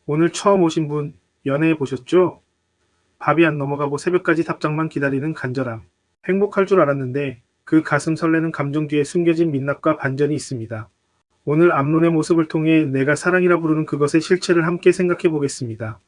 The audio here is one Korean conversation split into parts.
오늘 처음 오신 분 연애해 보셨죠? 밥이 안 넘어가고 새벽까지 답장만 기다리는 간절함. 행복할 줄 알았는데 그 가슴 설레는 감정 뒤에 숨겨진 민낯과 반전이 있습니다. 오늘 앞론의 모습을 통해 내가 사랑이라 부르는 그것의 실체를 함께 생각해 보겠습니다.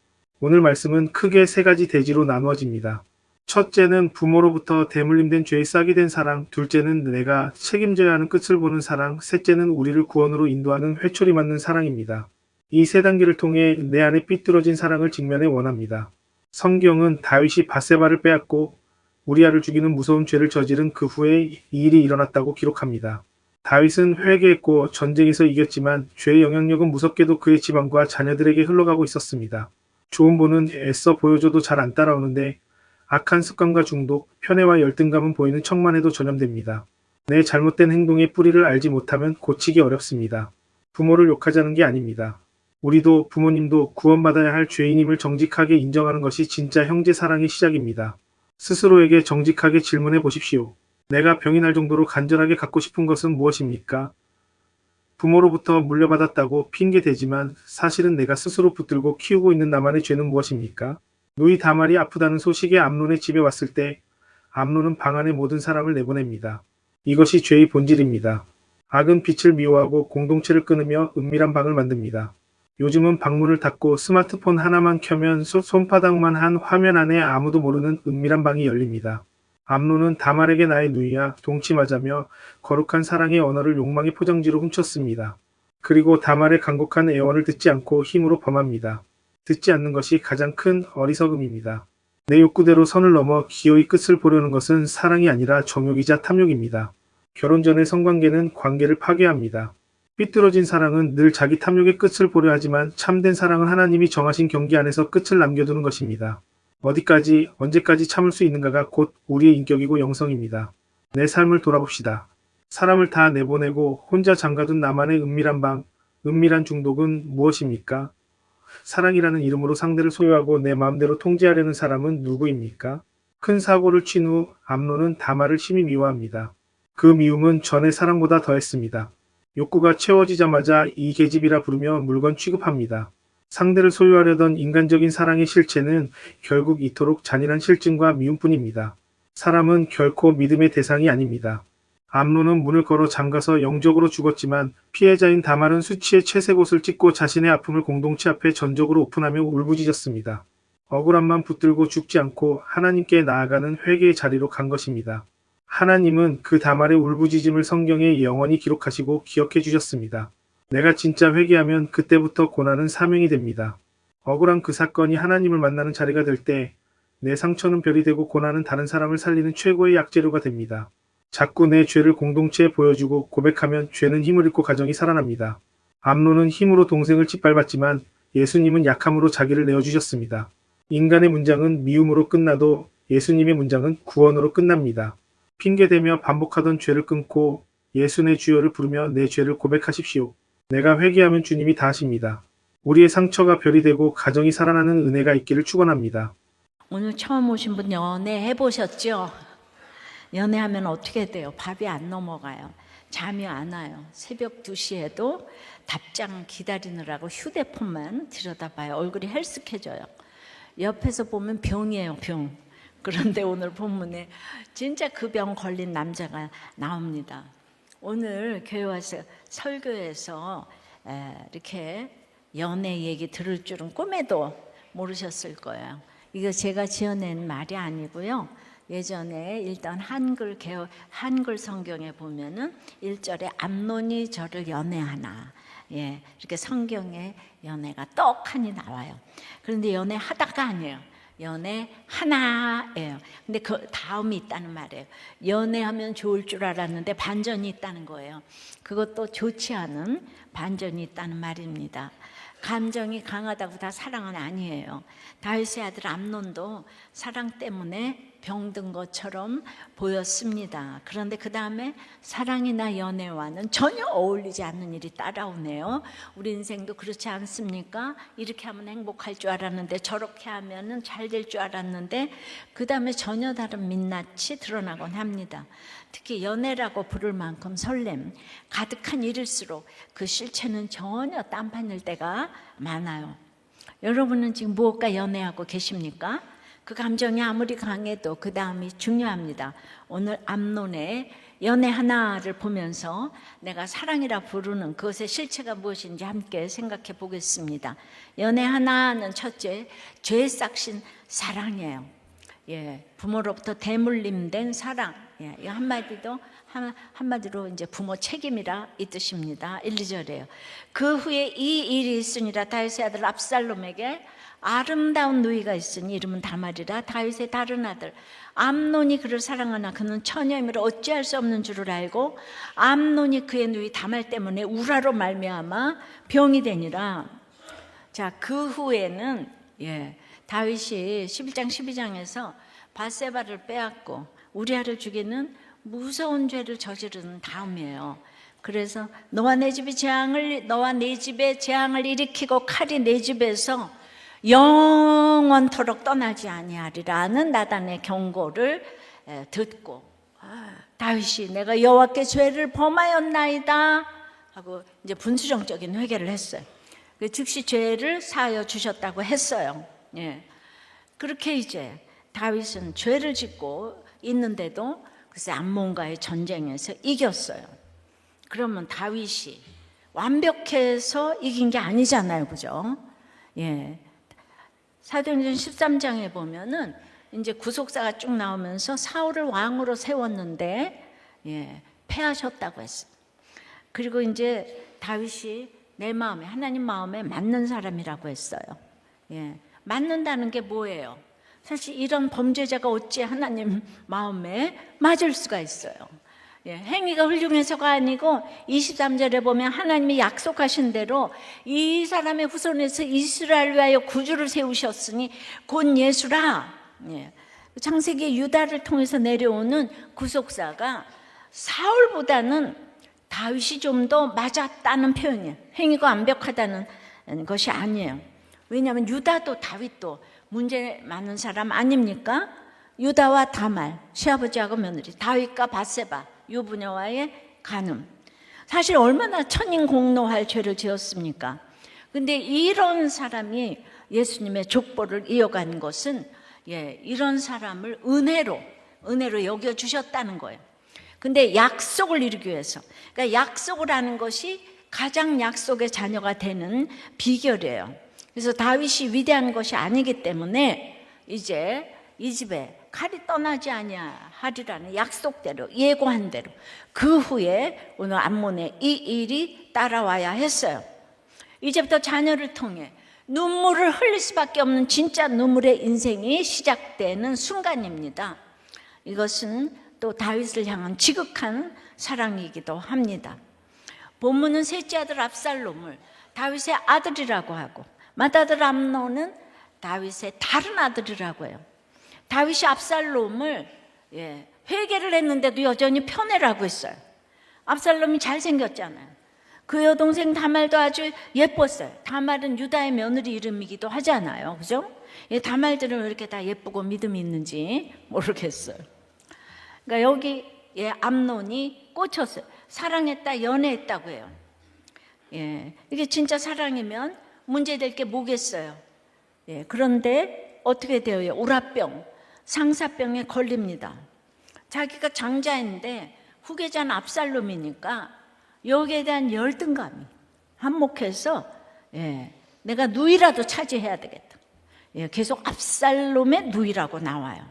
오늘 말씀은 크게 세 가지 대지로 나누어집니다. 첫째는 부모로부터 대물림된 죄에 싹이 된 사랑, 둘째는 내가 책임져야 하는 끝을 보는 사랑, 셋째는 우리를 구원으로 인도하는 회초리 맞는 사랑입니다. 이 세 단계를 통해 내 안에 삐뚤어진 사랑을 직면해 원합니다. 성경은 다윗이 밧세바를 빼앗고 우리아를 죽이는 무서운 죄를 저지른 그 후에 이 일이 일어났다고 기록합니다. 다윗은 회개했고 전쟁에서 이겼지만 죄의 영향력은 무섭게도 그의 집안과 자녀들에게 흘러가고 있었습니다. 좋은 본은 애써 보여줘도 잘 안 따라오는데 악한 습관과 중독, 편애와 열등감은 보이는 척만 해도 전염됩니다. 내 잘못된 행동의 뿌리를 알지 못하면 고치기 어렵습니다. 부모를 욕하자는 게 아닙니다. 우리도 부모님도 구원받아야 할 죄인임을 정직하게 인정하는 것이 진짜 형제 사랑의 시작입니다. 스스로에게 정직하게 질문해 보십시오. 내가 병이 날 정도로 간절하게 갖고 싶은 것은 무엇입니까? 부모로부터 물려받았다고 핑계대지만 사실은 내가 스스로 붙들고 키우고 있는 나만의 죄는 무엇입니까? 누이 다말이 아프다는 소식에 암논의 집에 왔을 때 암논은 방 안에 모든 사람을 내보냅니다. 이것이 죄의 본질입니다. 악은 빛을 미워하고 공동체를 끊으며 은밀한 방을 만듭니다. 요즘은 방문을 닫고 스마트폰 하나만 켜면 손바닥만 한 화면 안에 아무도 모르는 은밀한 방이 열립니다. 암논은 다말에게 나의 누이야 동침하자며 거룩한 사랑의 언어를 욕망의 포장지로 훔쳤습니다. 그리고 다말의 간곡한 애원을 듣지 않고 힘으로 범합니다. 듣지 않는 것이 가장 큰 어리석음입니다. 내 욕구대로 선을 넘어 기어이 끝을 보려는 것은 사랑이 아니라 정욕이자 탐욕입니다. 결혼 전의 성관계는 관계를 파괴합니다. 삐뚤어진 사랑은 늘 자기 탐욕의 끝을 보려 하지만 참된 사랑은 하나님이 정하신 경기 안에서 끝을 남겨두는 것입니다. 어디까지, 언제까지 참을 수 있는가가 곧 우리의 인격이고 영성입니다. 내 삶을 돌아봅시다. 사람을 다 내보내고 혼자 잠가둔 나만의 은밀한 방, 은밀한 중독은 무엇입니까? 사랑이라는 이름으로 상대를 소유하고 내 마음대로 통제하려는 사람은 누구입니까? 큰 사고를 친 후 암논은 다말을 심히 미워합니다. 그 미움은 전의 사랑보다 더했습니다. 욕구가 채워지자마자 이 계집이라 부르며 물건 취급합니다. 상대를 소유하려던 인간적인 사랑의 실체는 결국 이토록 잔인한 실증과 미움뿐입니다. 사람은 결코 믿음의 대상이 아닙니다. 암논은 문을 걸어 잠가서 영적으로 죽었지만 피해자인 다말은 수치의 채색 옷을 찢고 자신의 아픔을 공동체 앞에 전적으로 오픈하며 울부짖었습니다. 억울함만 붙들고 죽지 않고 하나님께 나아가는 회개의 자리로 간 것입니다. 하나님은 그 다말의 울부짖음을 성경에 영원히 기록하시고 기억해 주셨습니다. 내가 진짜 회개하면 그때부터 고난은 사명이 됩니다. 억울한 그 사건이 하나님을 만나는 자리가 될 때 내 상처는 별이 되고 고난은 다른 사람을 살리는 최고의 약재료가 됩니다. 자꾸 내 죄를 공동체에 보여주고 고백하면 죄는 힘을 잃고 가정이 살아납니다. 암논은 힘으로 동생을 짓밟았지만 예수님은 약함으로 자기를 내어주셨습니다. 인간의 문장은 미움으로 끝나도 예수님의 문장은 구원으로 끝납니다. 핑계대며 반복하던 죄를 끊고 예수 내 주여를 부르며 내 죄를 고백하십시오. 내가 회개하면 주님이 다 하십니다. 우리의 상처가 별이 되고 가정이 살아나는 은혜가 있기를 축원합니다. 오늘 처음 오신 분 연애 해보셨죠? 연애하면 어떻게 돼요? 밥이 안 넘어가요. 잠이 안 와요. 새벽 2시에도 답장 기다리느라고 휴대폰만 들여다봐요. 얼굴이 헬쓱해져요. 옆에서 보면 병이에요, 병. 그런데 오늘 본문에 진짜 그 병 걸린 남자가 나옵니다. 오늘 교회 와서 설교에서 이렇게 연애 얘기 들을 줄은 꿈에도 모르셨을 거예요. 이거 제가 지어낸 말이 아니고요. 예전에 읽던 한글 성경에 보면은 1절에 암논이 저를 연애하나, 이렇게 성경에 연애가 떡하니 나와요. 그런데 연애하다가 아니에요. 연애하나예요. 근데 그 다음이 있다는 말이에요. 연애하면 좋을 줄 알았는데 반전이 있다는 거예요. 그것도 좋지 않은 반전이 있다는 말입니다. 감정이 강하다고 다 사랑은 아니에요. 다윗의 아들 암논도 사랑 때문에 병든 것처럼 보였습니다. 그런데 그 다음에 사랑이나 연애와는 전혀 어울리지 않는 일이 따라오네요. 우리 인생도 그렇지 않습니까? 이렇게 하면 행복할 줄 알았는데 저렇게 하면 잘 될 줄 알았는데 그 다음에 전혀 다른 민낯이 드러나곤 합니다. 특히 연애라고 부를 만큼 설렘, 가득한 일일수록 그 실체는 전혀 딴판일 때가 많아요. 여러분은 지금 무엇과 연애하고 계십니까? 그 감정이 아무리 강해도 그 다음이 중요합니다. 오늘 암논의 연애 하나를 보면서 내가 사랑이라 부르는 그것의 실체가 무엇인지 함께 생각해 보겠습니다. 연애 하나는 첫째, 죄 싹신 사랑이에요. 예, 부모로부터 대물림된 사랑. 예, 이 한마디로 이제 부모 책임이라 이 뜻입니다. 1, 2절이에요. 그 후에 이 일이 있으니라 다윗의 아들 압살롬에게 아름다운 누이가 있으니 이름은 다말이라 다윗의 다른 아들 암논이 그를 사랑하나 그는 처녀이므로 어찌할 수 없는 줄을 알고 암논이 그의 누이 다말 때문에 우라로 말미암아 병이 되니라. 자, 그 후에는 다윗이 11장 12장에서 밧세바를 빼앗고 우리아를 죽이는 무서운 죄를 저지른 다음이에요. 그래서 너와 내 집에 재앙을 일으키고 칼이 내 집에서 영원토록 떠나지 아니하리라는 나단의 경고를 듣고 다윗이 내가 여호와께 죄를 범하였나이다 하고 이제 분수정적인 회개를 했어요. 즉시 죄를 사하여 주셨다고 했어요. 예. 그렇게 이제 다윗은 죄를 짓고 있는데도 글쎄 암몬과의 전쟁에서 이겼어요. 그러면 다윗이 완벽해서 이긴 게 아니잖아요, 그죠? 예. 사도행전 13장에 보면은 이제 구속사가 쭉 나오면서 사울을 왕으로 세웠는데 패하셨다고 했어요. 그리고 이제 다윗이 내 마음에 하나님 마음에 맞는 사람이라고 했어요. 맞는다는 게 뭐예요? 사실 이런 범죄자가 어찌 하나님 마음에 맞을 수가 있어요. 행위가 훌륭해서가 아니고 23절에 보면 하나님이 약속하신 대로 이 사람의 후손에서 이스라엘을 위하여 구주를 세우셨으니 곧 예수라. 창세기 유다를 통해서 내려오는 구속사가 사울보다는 다윗이 좀 더 맞았다는 표현이에요. 행위가 완벽하다는 것이 아니에요. 왜냐하면 유다도 다윗도 문제 많은 사람 아닙니까? 유다와 다말, 시아버지하고 며느리, 다윗과 밧세바, 유부녀와의 간음. 사실 얼마나 천인공노할 죄를 지었습니까? 근데 이런 사람이 예수님의 족보를 이어간 것은 이런 사람을 은혜로 여겨주셨다는 거예요. 근데 약속을 이루기 위해서, 그러니까 약속을 하는 것이 가장 약속의 자녀가 되는 비결이에요. 그래서 다윗이 위대한 것이 아니기 때문에 이제 이 집에 칼이 떠나지 아니하리라는 약속대로 예고한 대로 그 후에 오늘 암몬의 이 일이 따라와야 했어요. 이제부터 자녀를 통해 눈물을 흘릴 수밖에 없는 진짜 눈물의 인생이 시작되는 순간입니다. 이것은 또 다윗을 향한 지극한 사랑이기도 합니다. 본문은 셋째 아들 압살롬을 다윗의 아들이라고 하고 맏아들 암논은 다윗의 다른 아들이라고 해요. 다윗이 압살롬을 회개를 했는데도 여전히 편애라고 했어요. 압살롬이 잘생겼잖아요. 그 여동생 다말도 아주 예뻤어요. 다말은 유다의 며느리 이름이기도 하잖아요. 그죠? 다말들은 왜 이렇게 다 예쁘고 믿음이 있는지 모르겠어요. 그러니까 여기 암논이 꽂혔어요. 사랑했다, 연애했다고 해요. 이게 진짜 사랑이면 문제될 게 뭐겠어요. 그런데 어떻게 되어요? 우라병, 상사병에 걸립니다. 자기가 장자인데 후계자는 압살롬이니까 여기에 대한 열등감이 한몫해서 내가 누이라도 차지해야 되겠다. 계속 압살롬의 누이라고 나와요.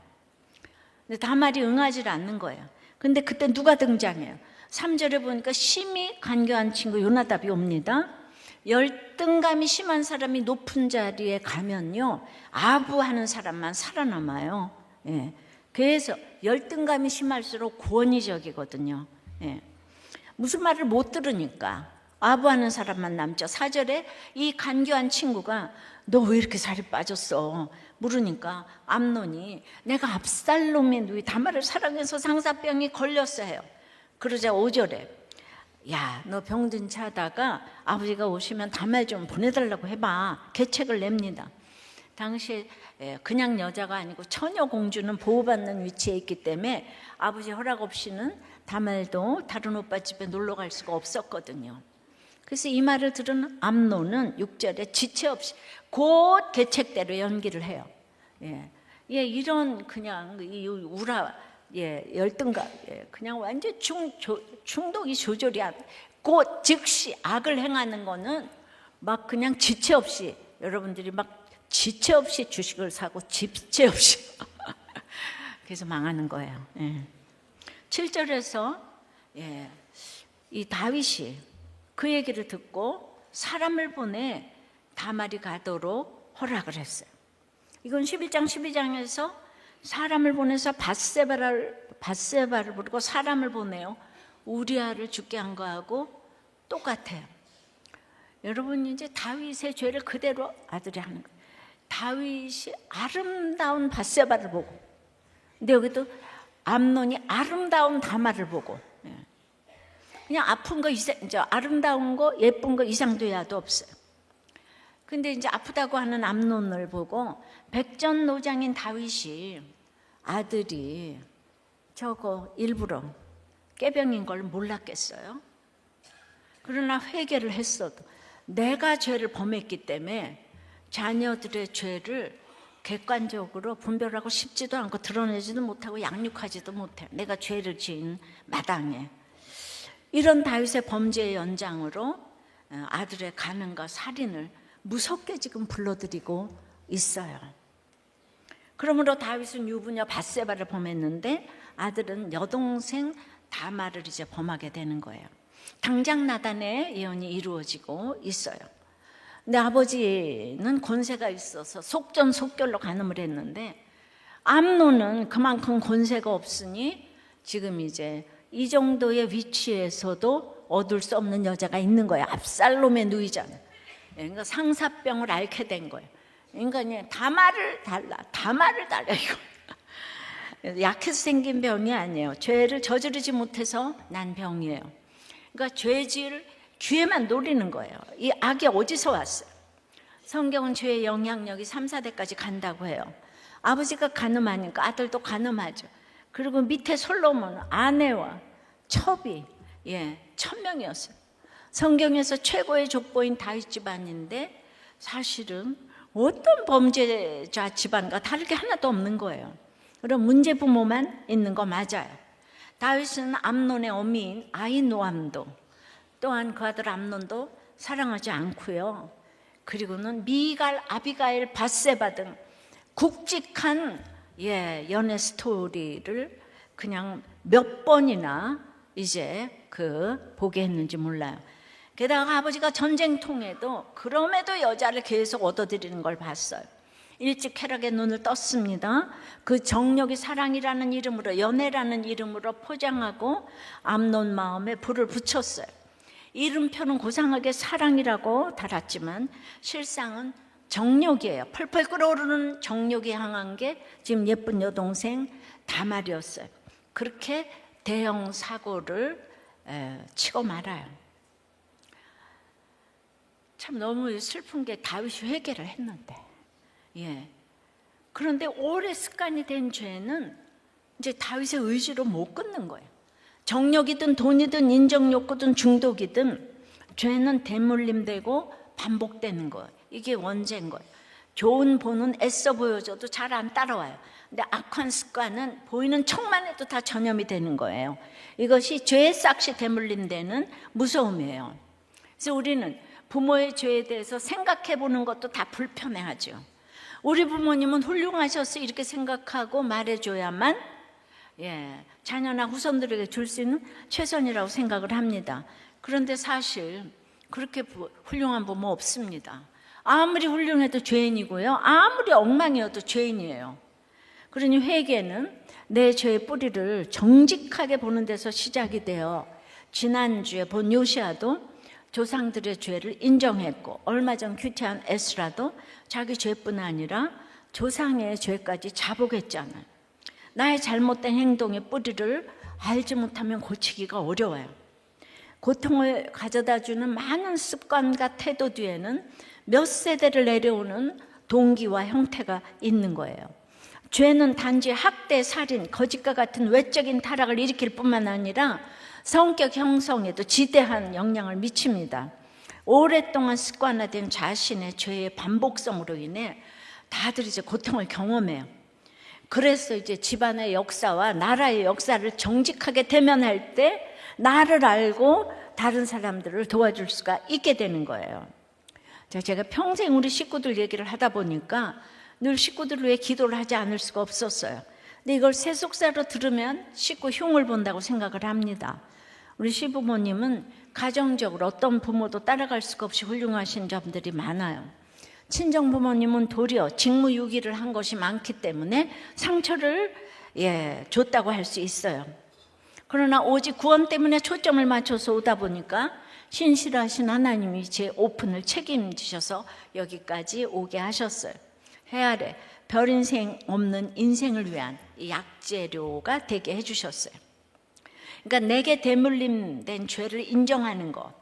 근데 다말이 응하지 않는 거예요. 근데 그때 누가 등장해요? 3절에 보니까 심히 간교한 친구 요나답이 옵니다. 열등감이 심한 사람이 높은 자리에 가면요 아부하는 사람만 살아남아요. 그래서 열등감이 심할수록 권위적이거든요. 무슨 말을 못 들으니까 아부하는 사람만 남죠. 4절에 이 간교한 친구가 너 왜 이렇게 살이 빠졌어? 물으니까 암논이 내가 압살롬의 누이 다말을 사랑해서 상사병이 걸렸어 해요. 그러자 5절에 야, 너 병든 차다가 아버지가 오시면 다말 좀 보내달라고 해봐. 계책을 냅니다. 당시에 그냥 여자가 아니고 처녀 공주는 보호받는 위치에 있기 때문에 아버지 허락 없이는 다말도 다른 오빠 집에 놀러 갈 수가 없었거든요. 그래서 이 말을 들은 암논은 6절에 지체 없이 곧 계책대로 연기를 해요. 예, 이런 그냥 이 우라, 열등감, 그냥 완전 충동이 조절이 안, 곧 즉시 악을 행하는 거는 막 그냥 지체 없이, 여러분들이 막 지체 없이 주식을 사고 지체 없이 그래서 망하는 거예요. 7절에서 이 다윗이 그 얘기를 듣고 사람을 보내 다말이 가도록 허락을 했어요. 이건 11장 12장에서 사람을 보내서 밧세바를 부르고 사람을 보내요. 우리아를 죽게 한 거하고 똑같아요. 여러분, 이제 다윗의 죄를 그대로 아들이 하는 거예요. 다윗이 아름다운 밧세바를 보고, 근데 여기도 암논이 아름다운 다말을 보고, 그냥 아픈 거 이제 아름다운 거 예쁜 거 이상도 야도 없어요. 근데 이제 아프다고 하는 암논을 보고 백전노장인 다윗이 아들이 저거 일부러 깨병인 걸 몰랐겠어요? 그러나 회개를 했어도 내가 죄를 범했기 때문에 자녀들의 죄를 객관적으로 분별하고 싶지도 않고 드러내지도 못하고 양육하지도 못해요. 내가 죄를 지은 마당에. 이런 다윗의 범죄의 연장으로 아들의 간음과 살인을 무섭게 지금 불러들이고 있어요. 그러므로 다윗은 유부녀 밧세바를 범했는데 아들은 여동생 다말을 이제 범하게 되는 거예요. 당장 나단의 예언이 이루어지고 있어요. 근데 아버지는 권세가 있어서 속전속결로 간음을 했는데 암논은 그만큼 권세가 없으니 지금 이제 이 정도의 위치에서도 얻을 수 없는 여자가 있는 거예요. 압살롬의 누이잖아요. 그러니까 상사병을 앓게 된 거예요. 그러니까 다말을 달라 이거. 약해서 생긴 병이 아니에요. 죄를 저지르지 못해서 난 병이에요. 그러니까 죄질 기회만 노리는 거예요. 이 악이 어디서 왔어요? 성경은 죄의 영향력이 3, 4대까지 간다고 해요. 아버지가 간음하니까 아들도 간음하죠. 그리고 밑에 솔로몬 아내와 첩이 1000명이었어요. 성경에서 최고의 족보인 다윗 집안인데 사실은 어떤 범죄자 집안과 다를 게 하나도 없는 거예요. 그럼 문제 부모만 있는 거 맞아요. 다윗은 암논의 어미인 아히노암도 또한 그 아들 암논도 사랑하지 않고요. 그리고는 미갈, 아비가일, 밧세바 등 굵직한 연애 스토리를 그냥 몇 번이나 이제 보게 했는지 몰라요. 게다가 아버지가 전쟁통에도 그럼에도 여자를 계속 얻어들이는 걸 봤어요. 일찍 쾌락의 눈을 떴습니다. 그 정력이 사랑이라는 이름으로, 연애라는 이름으로 포장하고 암논 마음에 불을 붙였어요. 이름표는 고상하게 사랑이라고 달았지만 실상은 정욕이에요. 펄펄 끓어오르는 정욕이 향한 게 지금 예쁜 여동생 다말이었어요. 그렇게 대형 사고를 치고 말아요. 참 너무 슬픈 게 다윗이 회개를 했는데, 그런데 오래 습관이 된 죄는 이제 다윗의 의지로 못 끊는 거예요. 정욕이든 돈이든 인정욕구든 중독이든 죄는 대물림되고 반복되는 거예요. 이게 원죄인 거예요. 좋은 본은 애써 보여줘도 잘 안 따라와요. 근데 악한 습관은 보이는 척만 해도 다 전염이 되는 거예요. 이것이 죄의 싹시 대물림되는 무서움이에요. 그래서 우리는 부모의 죄에 대해서 생각해 보는 것도 다 불편해하죠. 우리 부모님은 훌륭하셔서 이렇게 생각하고 말해줘야만 자녀나 후손들에게 줄 수 있는 최선이라고 생각을 합니다. 그런데 사실 그렇게 훌륭한 부모 없습니다. 아무리 훌륭해도 죄인이고요. 아무리 엉망이어도 죄인이에요. 그러니 회개는 내 죄의 뿌리를 정직하게 보는 데서 시작이 돼요. 지난주에 본 요시아도 조상들의 죄를 인정했고 얼마 전 큐티한 에스라도 자기 죄뿐 아니라 조상의 죄까지 자복했잖아요. 나의 잘못된 행동의 뿌리를 알지 못하면 고치기가 어려워요. 고통을 가져다주는 많은 습관과 태도 뒤에는 몇 세대를 내려오는 동기와 형태가 있는 거예요. 죄는 단지 학대, 살인, 거짓과 같은 외적인 타락을 일으킬 뿐만 아니라 성격 형성에도 지대한 영향을 미칩니다. 오랫동안 습관화된 자신의 죄의 반복성으로 인해 다들 이제 고통을 경험해요. 그래서 이제 집안의 역사와 나라의 역사를 정직하게 대면할 때 나를 알고 다른 사람들을 도와줄 수가 있게 되는 거예요. 제가 평생 우리 식구들 얘기를 하다 보니까 늘 식구들을 위해 기도를 하지 않을 수가 없었어요. 근데 이걸 세속사로 들으면 식구 흉을 본다고 생각을 합니다. 우리 시부모님은 가정적으로 어떤 부모도 따라갈 수가 없이 훌륭하신 점들이 많아요. 친정 부모님은 도리어 직무유기를 한 것이 많기 때문에 상처를 줬다고 할 수 있어요. 그러나 오직 구원 때문에 초점을 맞춰서 오다 보니까 신실하신 하나님이 제 오픈을 책임지셔서 여기까지 오게 하셨어요. 해 아래 별 인생 없는 인생을 위한 약재료가 되게 해주셨어요. 그러니까 내게 대물림된 죄를 인정하는 것,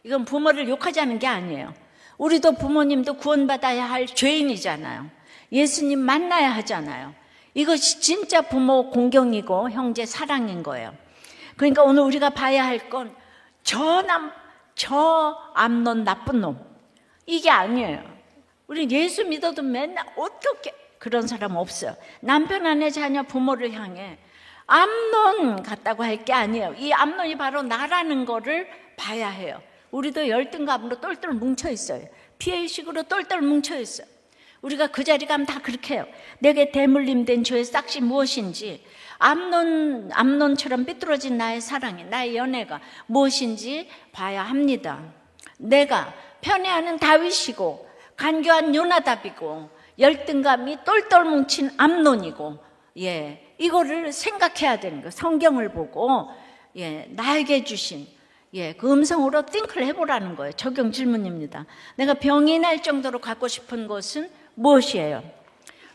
이건 부모를 욕하자는 게 아니에요. 우리도 부모님도 구원받아야 할 죄인이잖아요. 예수님 만나야 하잖아요. 이것이 진짜 부모 공경이고 형제 사랑인 거예요. 그러니까 오늘 우리가 봐야 할 건 저 암non 나쁜 놈, 이게 아니에요. 우리 예수 믿어도 맨날 어떻게 그런 사람 없어요. 남편, 아내, 자녀, 부모를 향해 암non 같다고 할 게 아니에요. 이 암논이 바로 나라는 거를 봐야 해요. 우리도 열등감으로 똘똘 뭉쳐 있어요. 피해의식으로 똘똘 뭉쳐 있어요. 우리가 그 자리 가면 다 그렇게 해요. 내게 대물림된 죄의 싹이 무엇인지, 암논처럼 삐뚤어진 나의 사랑이, 나의 연애가 무엇인지 봐야 합니다. 내가 편애하는 다윗이고 간교한 요나답이고 열등감이 똘똘 뭉친 암논이고, 이거를 생각해야 되는 거예요. 성경을 보고 나에게 주신 그 음성으로 띵크를 해보라는 거예요. 적용 질문입니다. 내가 병이 날 정도로 갖고 싶은 것은 무엇이에요?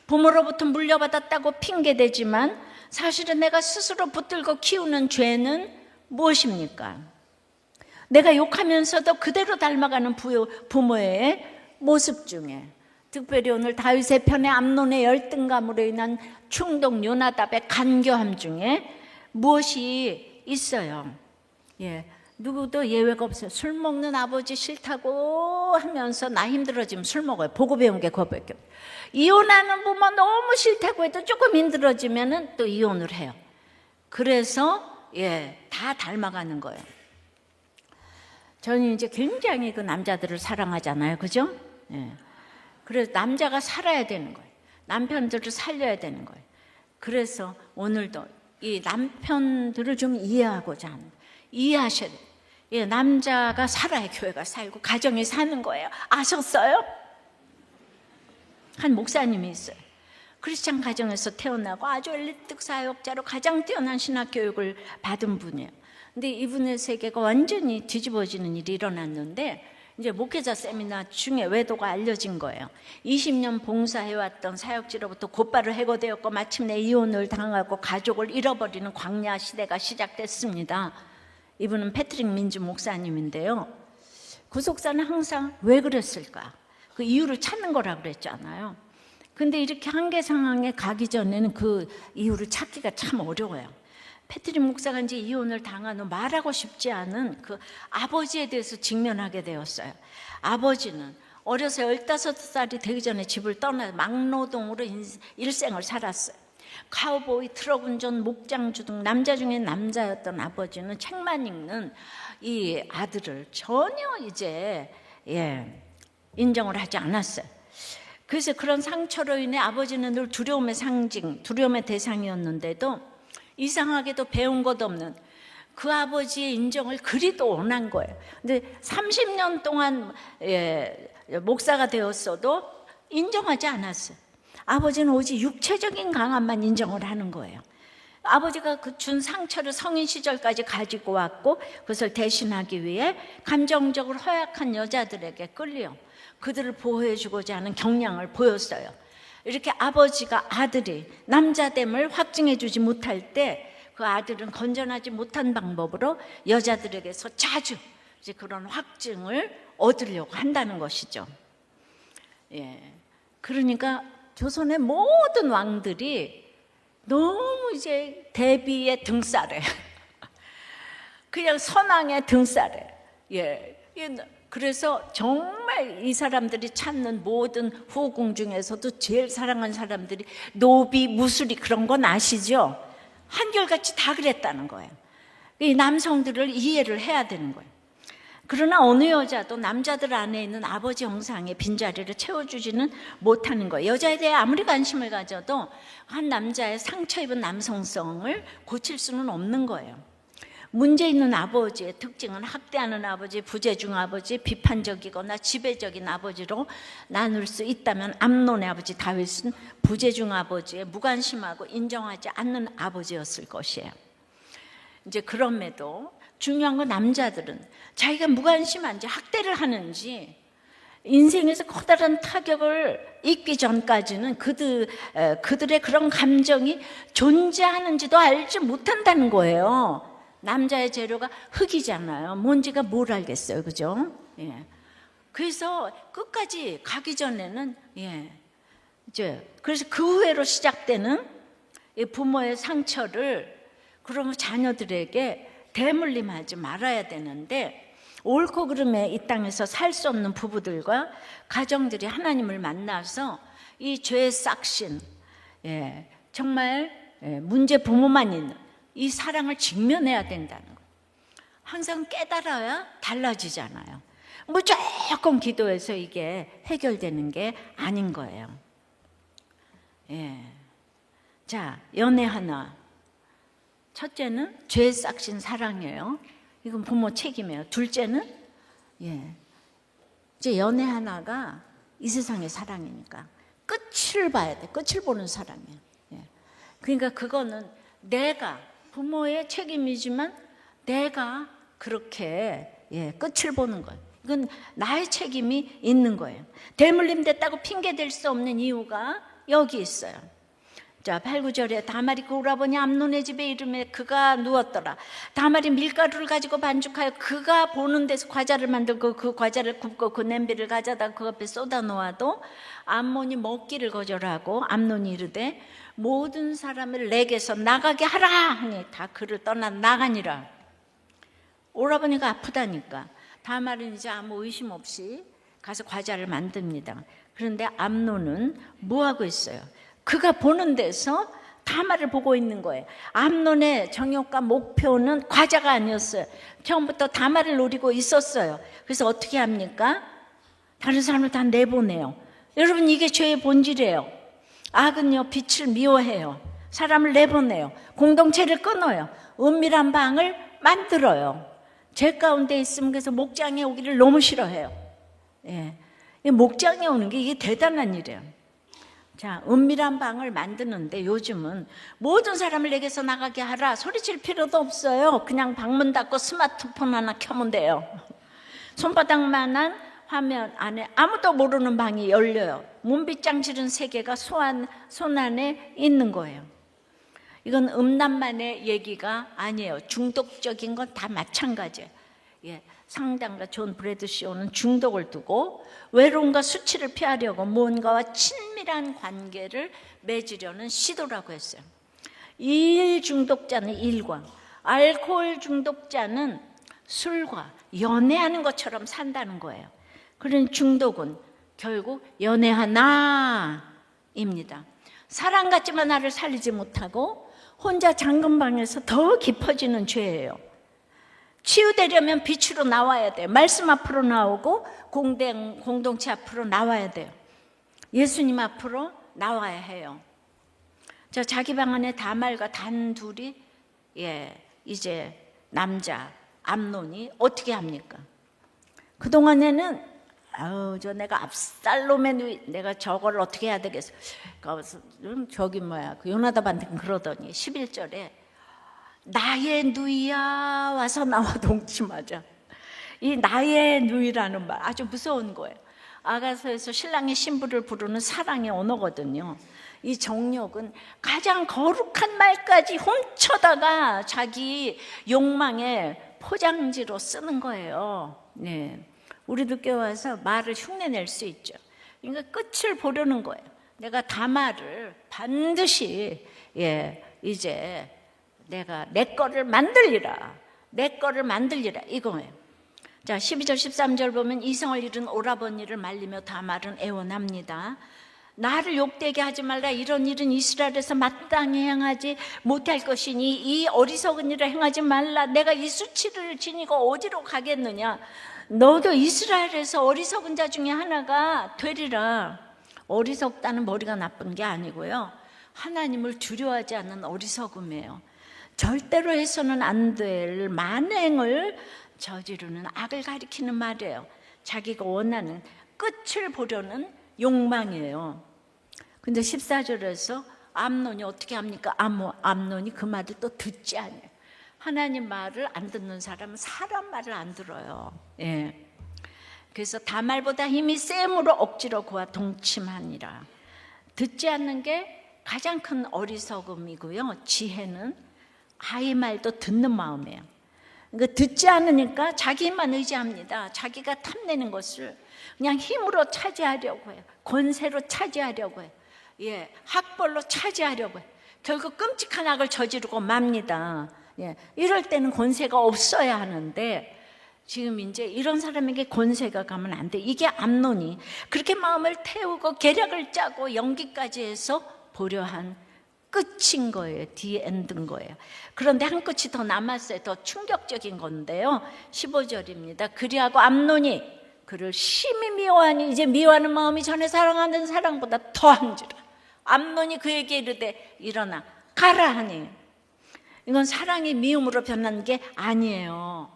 부모로부터 물려받았다고 핑계대지만 사실은 내가 스스로 붙들고 키우는 죄는 무엇입니까? 내가 욕하면서도 그대로 닮아가는 부모의 모습 중에, 특별히 오늘 다윗의 편에 암논의 열등감으로 인한 충동, 요나답의 간교함 중에 무엇이 있어요? 누구도 예외가 없어요. 술 먹는 아버지 싫다고 하면서 나 힘들어지면 술 먹어요. 보고 배운 게 그거밖에 없어요. 이혼하는 부모 너무 싫다고 해도 조금 힘들어지면 또 이혼을 해요. 그래서 다 닮아가는 거예요. 저는 이제 굉장히 그 남자들을 사랑하잖아요. 그죠? 그래서 남자가 살아야 되는 거예요. 남편들을 살려야 되는 거예요. 그래서 오늘도 이 남편들을 좀 이해하고자 하는, 이해하셔야 돼요. 남자가 살아야 교회가 살고 가정이 사는 거예요. 아셨어요? 한 목사님이 있어요. 크리스찬 가정에서 태어나고 아주 엘리트 사역자로 가장 뛰어난 신학 교육을 받은 분이에요. 근데 이분의 세계가 완전히 뒤집어지는 일이 일어났는데, 이제 목회자 세미나 중에 외도가 알려진 거예요. 20년 봉사해왔던 사역지로부터 곧바로 해고되었고 마침내 이혼을 당하고 가족을 잃어버리는 광야 시대가 시작됐습니다. 이분은 패트릭 민주 목사님인데요. 구속사는 항상 왜 그랬을까? 그 이유를 찾는 거라고 그랬잖아요. 근데 이렇게 한계 상황에 가기 전에는 그 이유를 찾기가 참 어려워요. 패트릭 목사가 이제 이혼을 당한 후 말하고 싶지 않은 그 아버지에 대해서 직면하게 되었어요. 아버지는 어려서 15살이 되기 전에 집을 떠나 막노동으로 일생을 살았어요. 카우보이, 트럭 운전, 목장주 등 남자 중에 남자였던 아버지는 책만 읽는 이 아들을 전혀 이제 인정을 하지 않았어요. 그래서 그런 상처로 인해 아버지는 늘 두려움의 상징, 두려움의 대상이었는데도 이상하게도 배운 것 없는 그 아버지의 인정을 그리도 원한 거예요. 근데 30년 동안 목사가 되었어도 인정하지 않았어요. 아버지는 오직 육체적인 강함만 인정을 하는 거예요. 아버지가 그 준 상처를 성인 시절까지 가지고 왔고 그것을 대신하기 위해 감정적으로 허약한 여자들에게 끌려 그들을 보호해주고자 하는 경향을 보였어요. 이렇게 아버지가 아들이 남자됨을 확증해주지 못할 때 그 아들은 건전하지 못한 방법으로 여자들에게서 자주 이제 그런 확증을 얻으려고 한다는 것이죠. 그러니까 조선의 모든 왕들이 너무 이제 대비의 등살에 그냥 선왕의 등살에 그래서 정말 이 사람들이 찾는 모든 후궁 중에서도 제일 사랑하는 사람들이 노비, 무술이 그런 건 아시죠? 한결같이 다 그랬다는 거예요. 이 남성들을 이해를 해야 되는 거예요. 그러나 어느 여자도 남자들 안에 있는 아버지 형상의 빈자리를 채워주지는 못하는 거예요. 여자에 대해 아무리 관심을 가져도 한 남자의 상처 입은 남성성을 고칠 수는 없는 거예요. 문제 있는 아버지의 특징은 학대하는 아버지, 부재중 아버지, 비판적이거나 지배적인 아버지로 나눌 수 있다면 암논의 아버지 다윗은 부재중 아버지의 무관심하고 인정하지 않는 아버지였을 것이에요. 이제 그럼에도 중요한 건 남자들은 자기가 무관심한지 학대를 하는지 인생에서 커다란 타격을 입기 전까지는 그들의 그런 감정이 존재하는지도 알지 못한다는 거예요. 남자의 재료가 흙이잖아요. 뭔지가 뭘 알겠어요, 그죠? 예. 그래서 끝까지 가기 전에는 이제 그래서 그 후회로 시작되는 이 부모의 상처를 그러면 자녀들에게 대물림하지 말아야 되는데 옳고 그름에 이 땅에서 살 수 없는 부부들과 가정들이 하나님을 만나서 이 죄의 싹신, 정말 문제 부모만 있는 이 사랑을 직면해야 된다는 거예요. 항상 깨달아야 달라지잖아요. 뭐 조금 기도해서 이게 해결되는 게 아닌 거예요. 자, 연애 하나. 첫째는 죄 싹신 사랑이에요. 이건 부모 책임이에요. 둘째는 이제 연애 하나가 이 세상의 사랑이니까 끝을 봐야 돼. 끝을 보는 사랑이에요. 그러니까 그거는 내가 부모의 책임이지만 내가 그렇게 끝을 보는 거예요. 이건 나의 책임이 있는 거예요. 대물림 됐다고 핑계 댈 수 없는 이유가 여기 있어요. 자, 8, 9절에 다말이 그 오라버니 암논의 집에 이름에 그가 누웠더라. 다말이 밀가루를 가지고 반죽하여 그가 보는 데서 과자를 만들고 그 과자를 굽고 그 냄비를 가져다 그 앞에 쏟아 놓아도 암논이 먹기를 거절하고 암논이 이르되 모든 사람을 내게서 나가게 하라 하니 다 그를 떠나 나가니라. 오라버니가 아프다니까 다말은 이제 아무 의심 없이 가서 과자를 만듭니다. 그런데 암논은 뭐 하고 있어요? 그가 보는 데서 다말을 보고 있는 거예요. 암논의 정욕과 목표는 과자가 아니었어요. 처음부터 다말을 노리고 있었어요. 그래서 어떻게 합니까? 다른 사람을 다 내보내요. 여러분, 이게 죄의 본질이에요. 악은요, 빛을 미워해요. 사람을 내보내요. 공동체를 끊어요. 은밀한 방을 만들어요. 죄 가운데 있으면 그래서 목장에 오기를 너무 싫어해요. 목장에 오는 게 이게 대단한 일이에요. 자, 은밀한 방을 만드는데 요즘은 모든 사람을 내게서 나가게 하라 소리칠 필요도 없어요. 그냥 방문 닫고 스마트폰 하나 켜면 돼요. 손바닥만한 화면 안에 아무도 모르는 방이 열려요. 문빗장 지른 세계가 손 안에 있는 거예요. 이건 음란만의 얘기가 아니에요. 중독적인 건 다 마찬가지예요. 상당가 존 브래드시오는 중독을 두고 외로움과 수치를 피하려고 무언가와 친밀한 관계를 맺으려는 시도라고 했어요. 일 중독자는 일과, 알코올 중독자는 술과 연애하는 것처럼 산다는 거예요. 그런 중독은 결국 연애 하나입니다. 사랑 같지만 나를 살리지 못하고 혼자 잠금 방에서 더 깊어지는 죄예요. 치유되려면 빛으로 나와야 돼요. 말씀 앞으로 나오고 공동체 앞으로 나와야 돼요. 예수님 앞으로 나와야 해요. 자, 자기 방 안에 다말과 단둘이 이제 남자 암논이 어떻게 합니까? 그동안에는 내가 압살롬의 누이, 내가 저걸 어떻게 해야 되겠어? 저기 그 요나답한테 그러더니 11절에 나의 누이야 와서 나와 동침하자. 이 나의 누이라는 말 아주 무서운 거예요. 아가서에서 신랑의 신부를 부르는 사랑의 언어거든요. 이 정욕은 가장 거룩한 말까지 훔쳐다가 자기 욕망의 포장지로 쓰는 거예요. 우리도 껴와서 말을 흉내낼 수 있죠. 그러니까 끝을 보려는 거예요. 내가 다말을 반드시 이제 내가 내 거를 만들리라 이거예요. 자, 12절 13절 보면 이성을 잃은 오라버니를 말리며 다말은 애원합니다. 나를 욕되게 하지 말라. 이런 일은 이스라엘에서 마땅히 행하지 못할 것이니 이 어리석은 일을 행하지 말라. 내가 이 수치를 지니고 어디로 가겠느냐. 너도 이스라엘에서 어리석은 자 중에 하나가 되리라. 어리석다는 머리가 나쁜 게 아니고요, 하나님을 두려워하지 않는 어리석음이에요. 절대로 해서는 안 될 만행을 저지르는 악을 가리키는 말이에요. 자기가 원하는 끝을 보려는 욕망이에요. 근데 14절에서 암논이 어떻게 합니까? 암논이 그 말을 또 듣지 않아요. 하나님 말을 안 듣는 사람은 사람 말을 안 들어요. 예. 그래서 다말보다 힘이 셈으로 억지로 그와 동침하니라. 듣지 않는 게 가장 큰 어리석음이고요, 지혜는 아이 말도 듣는 마음이에요. 그러니까 듣지 않으니까 자기만 의지합니다. 자기가 탐내는 것을 그냥 힘으로 차지하려고 해요. 권세로 차지하려고 해요. 예, 학벌로 차지하려고 해요. 결국 끔찍한 악을 저지르고 맙니다. 예, 이럴 때는 권세가 없어야 하는데 지금 이제 이런 사람에게 권세가 가면 안 돼. 이게 암논이 그렇게 마음을 태우고 계략을 짜고 연기까지 해서 보려한 끝인 거예요. 디엔드인 거예요. 그런데 한 끝이 더 남았어요. 더 충격적인 건데요, 15절입니다. 그리하고 암논이 그를 심히 미워하니 이제 미워하는 마음이 전에 사랑하는 사랑보다 더한지라. 암논이 그에게 이르되 일어나 가라 하니, 이건 사랑이 미움으로 변한 게 아니에요.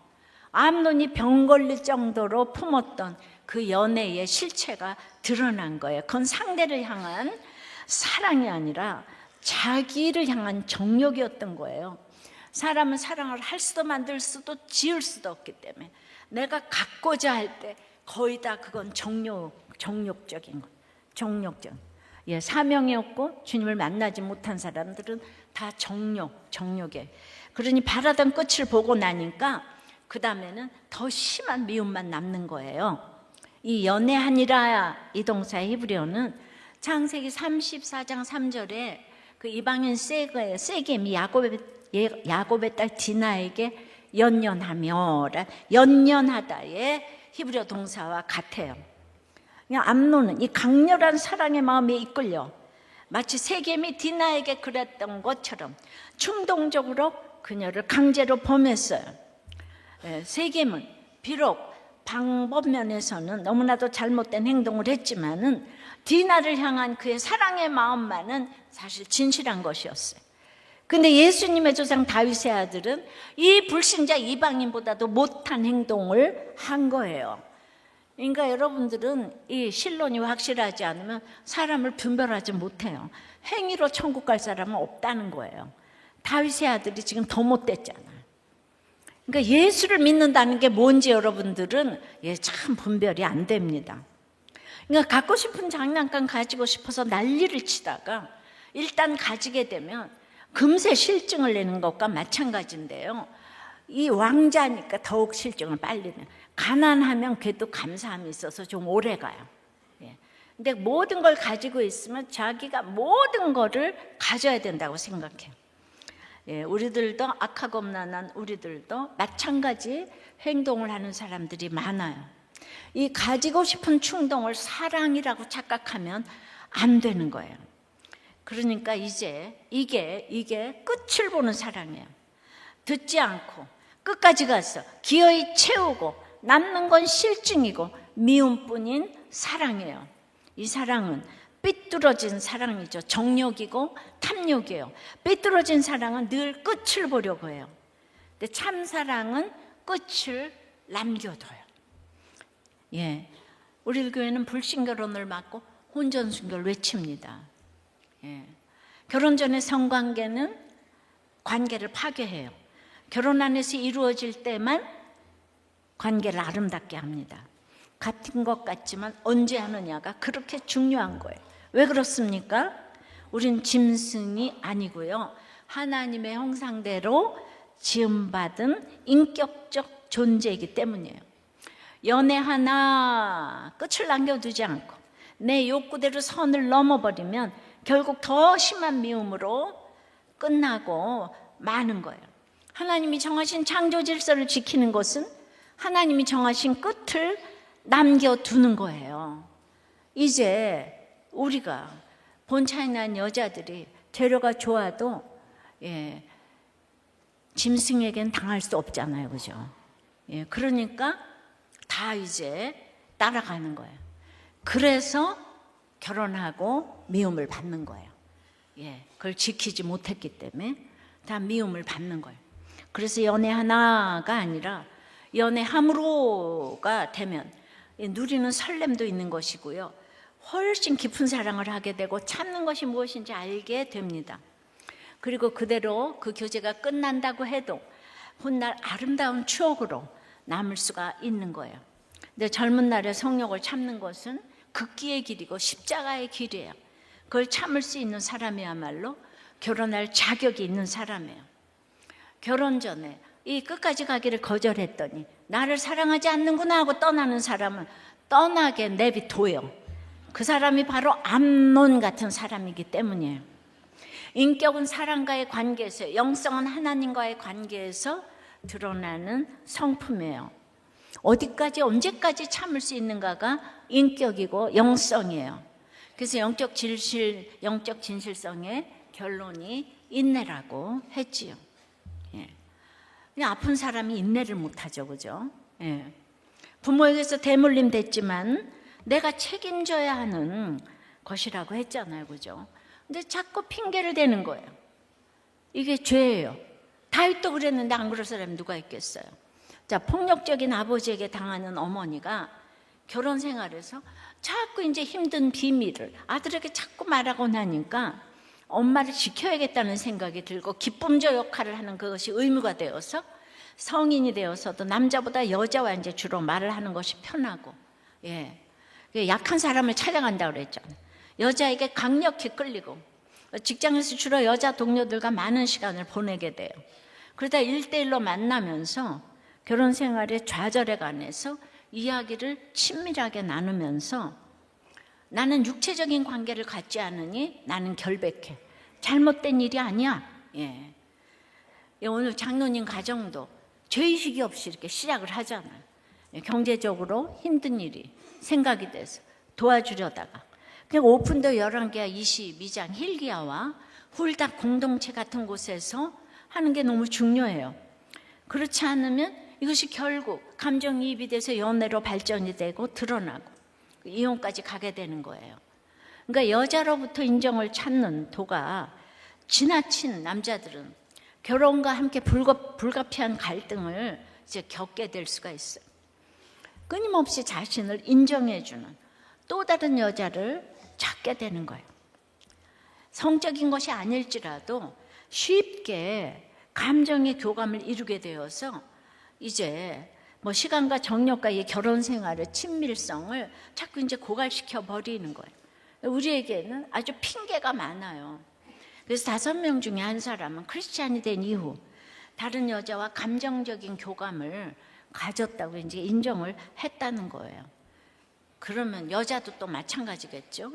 암논이 병 걸릴 정도로 품었던 그 연애의 실체가 드러난 거예요. 그건 상대를 향한 사랑이 아니라 자기를 향한 정욕이었던 거예요. 사람은 사랑을 할 수도 만들 수도 지을 수도 없기 때문에 내가 갖고자 할 때 거의 다 그건 정욕적인 거, 정욕적. 예, 사명이 없고 주님을 만나지 못한 사람들은 다 정욕에. 그러니 바라던 끝을 보고 나니까 그 다음에는 더 심한 미움만 남는 거예요. 이 연애하니라 이 동사의 히브리어는 창세기 34장 3절에 그 이방인 세겜이 야곱의 딸 디나에게 연연하다의 히브리어 동사와 같아요. 그냥 암논은 이 강렬한 사랑의 마음에 이끌려 마치 세겜이 디나에게 그랬던 것처럼 충동적으로 그녀를 강제로 범했어요. 세겜은 비록 방법 면에서는 너무나도 잘못된 행동을 했지만은 디나를 향한 그의 사랑의 마음만은 사실 진실한 것이었어요. 근데 예수님의 조상 다윗의 아들은 이 불신자 이방인보다도 못한 행동을 한 거예요. 그러니까 여러분들은 이 신론이 확실하지 않으면 사람을 분별하지 못해요. 행위로 천국 갈 사람은 없다는 거예요. 다윗의 아들이 지금 더 못됐잖아요. 그러니까 예수를 믿는다는 게 뭔지 여러분들은 참 분별이 안 됩니다. 그러니까 갖고 싶은 장난감 가지고 싶어서 난리를 치다가 일단 가지게 되면 금세 실증을 내는 것과 마찬가지인데요, 이 왕자니까 더욱 실증을 빨리 내요. 가난하면 그래도 감사함이 있어서 좀 오래 가요. 근데 모든 걸 가지고 있으면 자기가 모든 거를 가져야 된다고 생각해요. 우리들도 악하고 음란한 우리들도 마찬가지 행동을 하는 사람들이 많아요. 이 가지고 싶은 충동을 사랑이라고 착각하면 안 되는 거예요. 그러니까 이제 이게 끝을 보는 사랑이에요. 듣지 않고 끝까지 가서 기어이 채우고 남는 건 실증이고 미움뿐인 사랑이에요. 이 사랑은 삐뚤어진 사랑이죠. 정욕이고 탐욕이에요. 삐뚤어진 사랑은 늘 끝을 보려고 해요. 근데 참 사랑은 끝을 남겨둬요. 우리 교회는 불신결혼을 막고 혼전순결을 외칩니다. 결혼 전에 성관계는 관계를 파괴해요. 결혼 안에서 이루어질 때만 관계를 아름답게 합니다. 같은 것 같지만 언제 하느냐가 그렇게 중요한 거예요. 왜 그렇습니까? 우린 짐승이 아니고요, 하나님의 형상대로 지음받은 인격적 존재이기 때문이에요. 연애 하나 끝을 남겨두지 않고 내 욕구대로 선을 넘어버리면 결국 더 심한 미움으로 끝나고 마는 거예요. 하나님이 정하신 창조 질서를 지키는 것은 하나님이 정하신 끝을 남겨두는 거예요. 이제 우리가 본차에 난 여자들이 재료가 좋아도 짐승에겐 당할 수 없잖아요, 그죠? 그러니까 다 이제 따라가는 거예요. 그래서 결혼하고 미움을 받는 거예요. 그걸 지키지 못했기 때문에 다 미움을 받는 거예요. 그래서 연애 하나가 아니라 연애함으로가 되면 누리는 설렘도 있는 것이고요. 훨씬 깊은 사랑을 하게 되고 참는 것이 무엇인지 알게 됩니다. 그리고 그대로 그 교제가 끝난다고 해도 훗날 아름다운 추억으로 남을 수가 있는 거예요. 근데 젊은 날에 성욕을 참는 것은 극기의 길이고 십자가의 길이에요. 그걸 참을 수 있는 사람이야말로 결혼할 자격이 있는 사람이에요. 결혼 전에 이 끝까지 가기를 거절했더니 나를 사랑하지 않는구나 하고 떠나는 사람은 떠나게 내비둬요. 그 사람이 바로 암논 같은 사람이기 때문이에요. 인격은 사람과의 관계에서, 영성은 하나님과의 관계에서 드러나는 성품이에요. 어디까지 언제까지 참을 수 있는가가 인격이고 영성이에요. 그래서 영적 진실성의 결론이 인내라고 했지요. 그냥 아픈 사람이 인내를 못하죠, 그죠? 부모에게서 대물림 됐지만 내가 책임져야 하는 것이라고 했잖아요, 그죠? 근데 자꾸 핑계를 대는 거예요. 이게 죄예요. 다윗도 그랬는데 안 그럴 사람이 누가 있겠어요? 자, 폭력적인 아버지에게 당하는 어머니가 결혼 생활에서 자꾸 이제 힘든 비밀을 아들에게 자꾸 말하고 나니까 엄마를 지켜야겠다는 생각이 들고 기쁨조 역할을 하는 그것이 의무가 되어서 성인이 되어서도 남자보다 여자와 이제 주로 말을 하는 것이 편하고, 약한 사람을 찾아간다고 그랬잖아요. 여자에게 강력히 끌리고 직장에서 주로 여자 동료들과 많은 시간을 보내게 돼요. 그러다 1대1로 만나면서 결혼 생활의 좌절에 관해서 이야기를 친밀하게 나누면서 나는 육체적인 관계를 갖지 않으니 나는 결백해. 잘못된 일이 아니야. 오늘 장로님 가정도 죄의식이 없이 이렇게 시작을 하잖아요. 경제적으로 힘든 일이 생각이 돼서 도와주려다가 그냥 오픈도 11개와 22장 힐기야와 홀답 공동체 같은 곳에서 하는 게 너무 중요해요. 그렇지 않으면 이것이 결국 감정이입이 돼서 연애로 발전이 되고 드러나고 이혼까지 가게 되는 거예요. 그러니까 여자로부터 인정을 찾는 도가 지나친 남자들은 결혼과 함께 불가피한 갈등을 이제 겪게 될 수가 있어요. 끊임없이 자신을 인정해주는 또 다른 여자를 찾게 되는 거예요. 성적인 것이 아닐지라도 쉽게 감정의 교감을 이루게 되어서 이제 뭐 시간과 정력과 이 결혼 생활의 친밀성을 자꾸 이제 고갈시켜 버리는 거예요. 우리에게는 아주 핑계가 많아요. 그래서 5명 중에 한 사람은 크리스찬이 된 이후 다른 여자와 감정적인 교감을 가졌다고 이제 인정을 했다는 거예요. 그러면 여자도 또 마찬가지겠죠.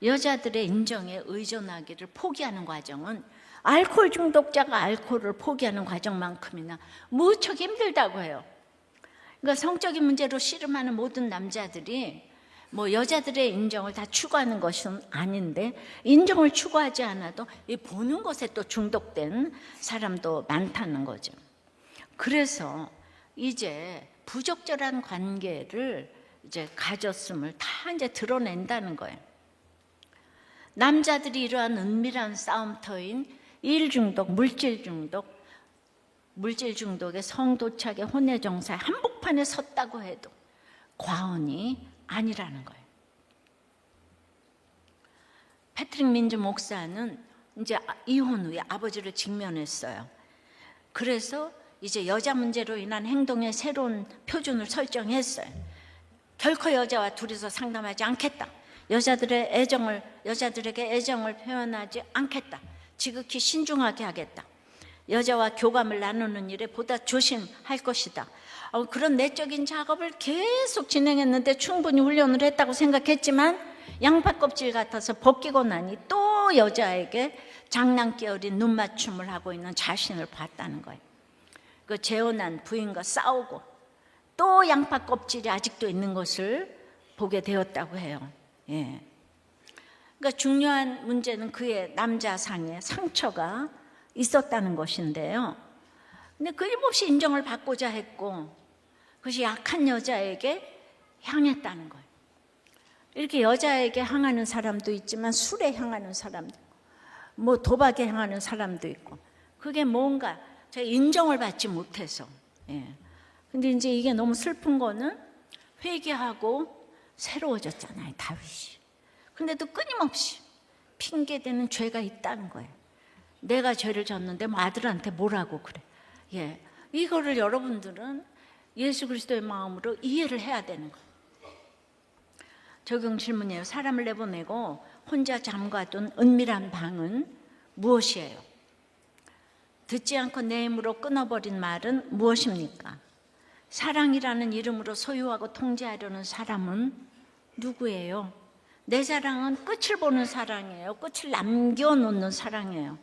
여자들의 인정에 의존하기를 포기하는 과정은 알코올 중독자가 알코올을 포기하는 과정만큼이나 무척 힘들다고 해요. 그러니까 성적인 문제로 씨름하는 모든 남자들이 뭐 여자들의 인정을 다 추구하는 것은 아닌데 인정을 추구하지 않아도 이 보는 것에 또 중독된 사람도 많다는 거죠. 그래서 이제 부적절한 관계를 이제 가졌음을 다 이제 드러낸다는 거예요. 남자들이 이러한 은밀한 싸움터인 일 중독, 물질 중독의 성도착의 혼외정사의 한복판에 섰다고 해도 과언이 아니라는 거예요. 패트릭 민즈 목사는 이제 이혼 후에 아버지를 직면했어요. 그래서 이제 여자 문제로 인한 행동의 새로운 표준을 설정했어요. 결코 여자와 둘이서 상담하지 않겠다. 여자들에게 애정을 표현하지 않겠다. 지극히 신중하게 하겠다. 여자와 교감을 나누는 일에 보다 조심할 것이다. 그런 내적인 작업을 계속 진행했는데 충분히 훈련을 했다고 생각했지만 양파 껍질 같아서 벗기고 나니 또 여자에게 장난기 어린 눈맞춤을 하고 있는 자신을 봤다는 거예요. 그 재혼한 부인과 싸우고 또 양파 껍질이 아직도 있는 것을 보게 되었다고 해요. 예. 그러니까 중요한 문제는 그의 남자상에 상처가 있었다는 것인데요. 근데 끊임없이 인정을 받고자 했고 그것이 약한 여자에게 향했다는 거예요. 이렇게 여자에게 향하는 사람도 있지만 술에 향하는 사람도 있고 뭐 도박에 향하는 사람도 있고 그게 뭔가 제가 인정을 받지 못해서. 예. 근데 이제 이게 너무 슬픈 거는 회개하고 새로워졌잖아요, 다윗이. 근데도 끊임없이 핑계대는 죄가 있다는 거예요. 내가 죄를 졌는데 뭐 아들한테 뭐라고 그래. 예. 이거를 여러분들은 예수 그리스도의 마음으로 이해를 해야 되는 거예요. 적용 질문이에요. 사람을 내보내고 혼자 잠가둔 은밀한 방은 무엇이에요? 듣지 않고 내 힘으로 끊어버린 말은 무엇입니까? 사랑이라는 이름으로 소유하고 통제하려는 사람은 누구예요? 내 사랑은 끝을 보는 사랑이에요. 끝을 남겨놓는 사랑이에요.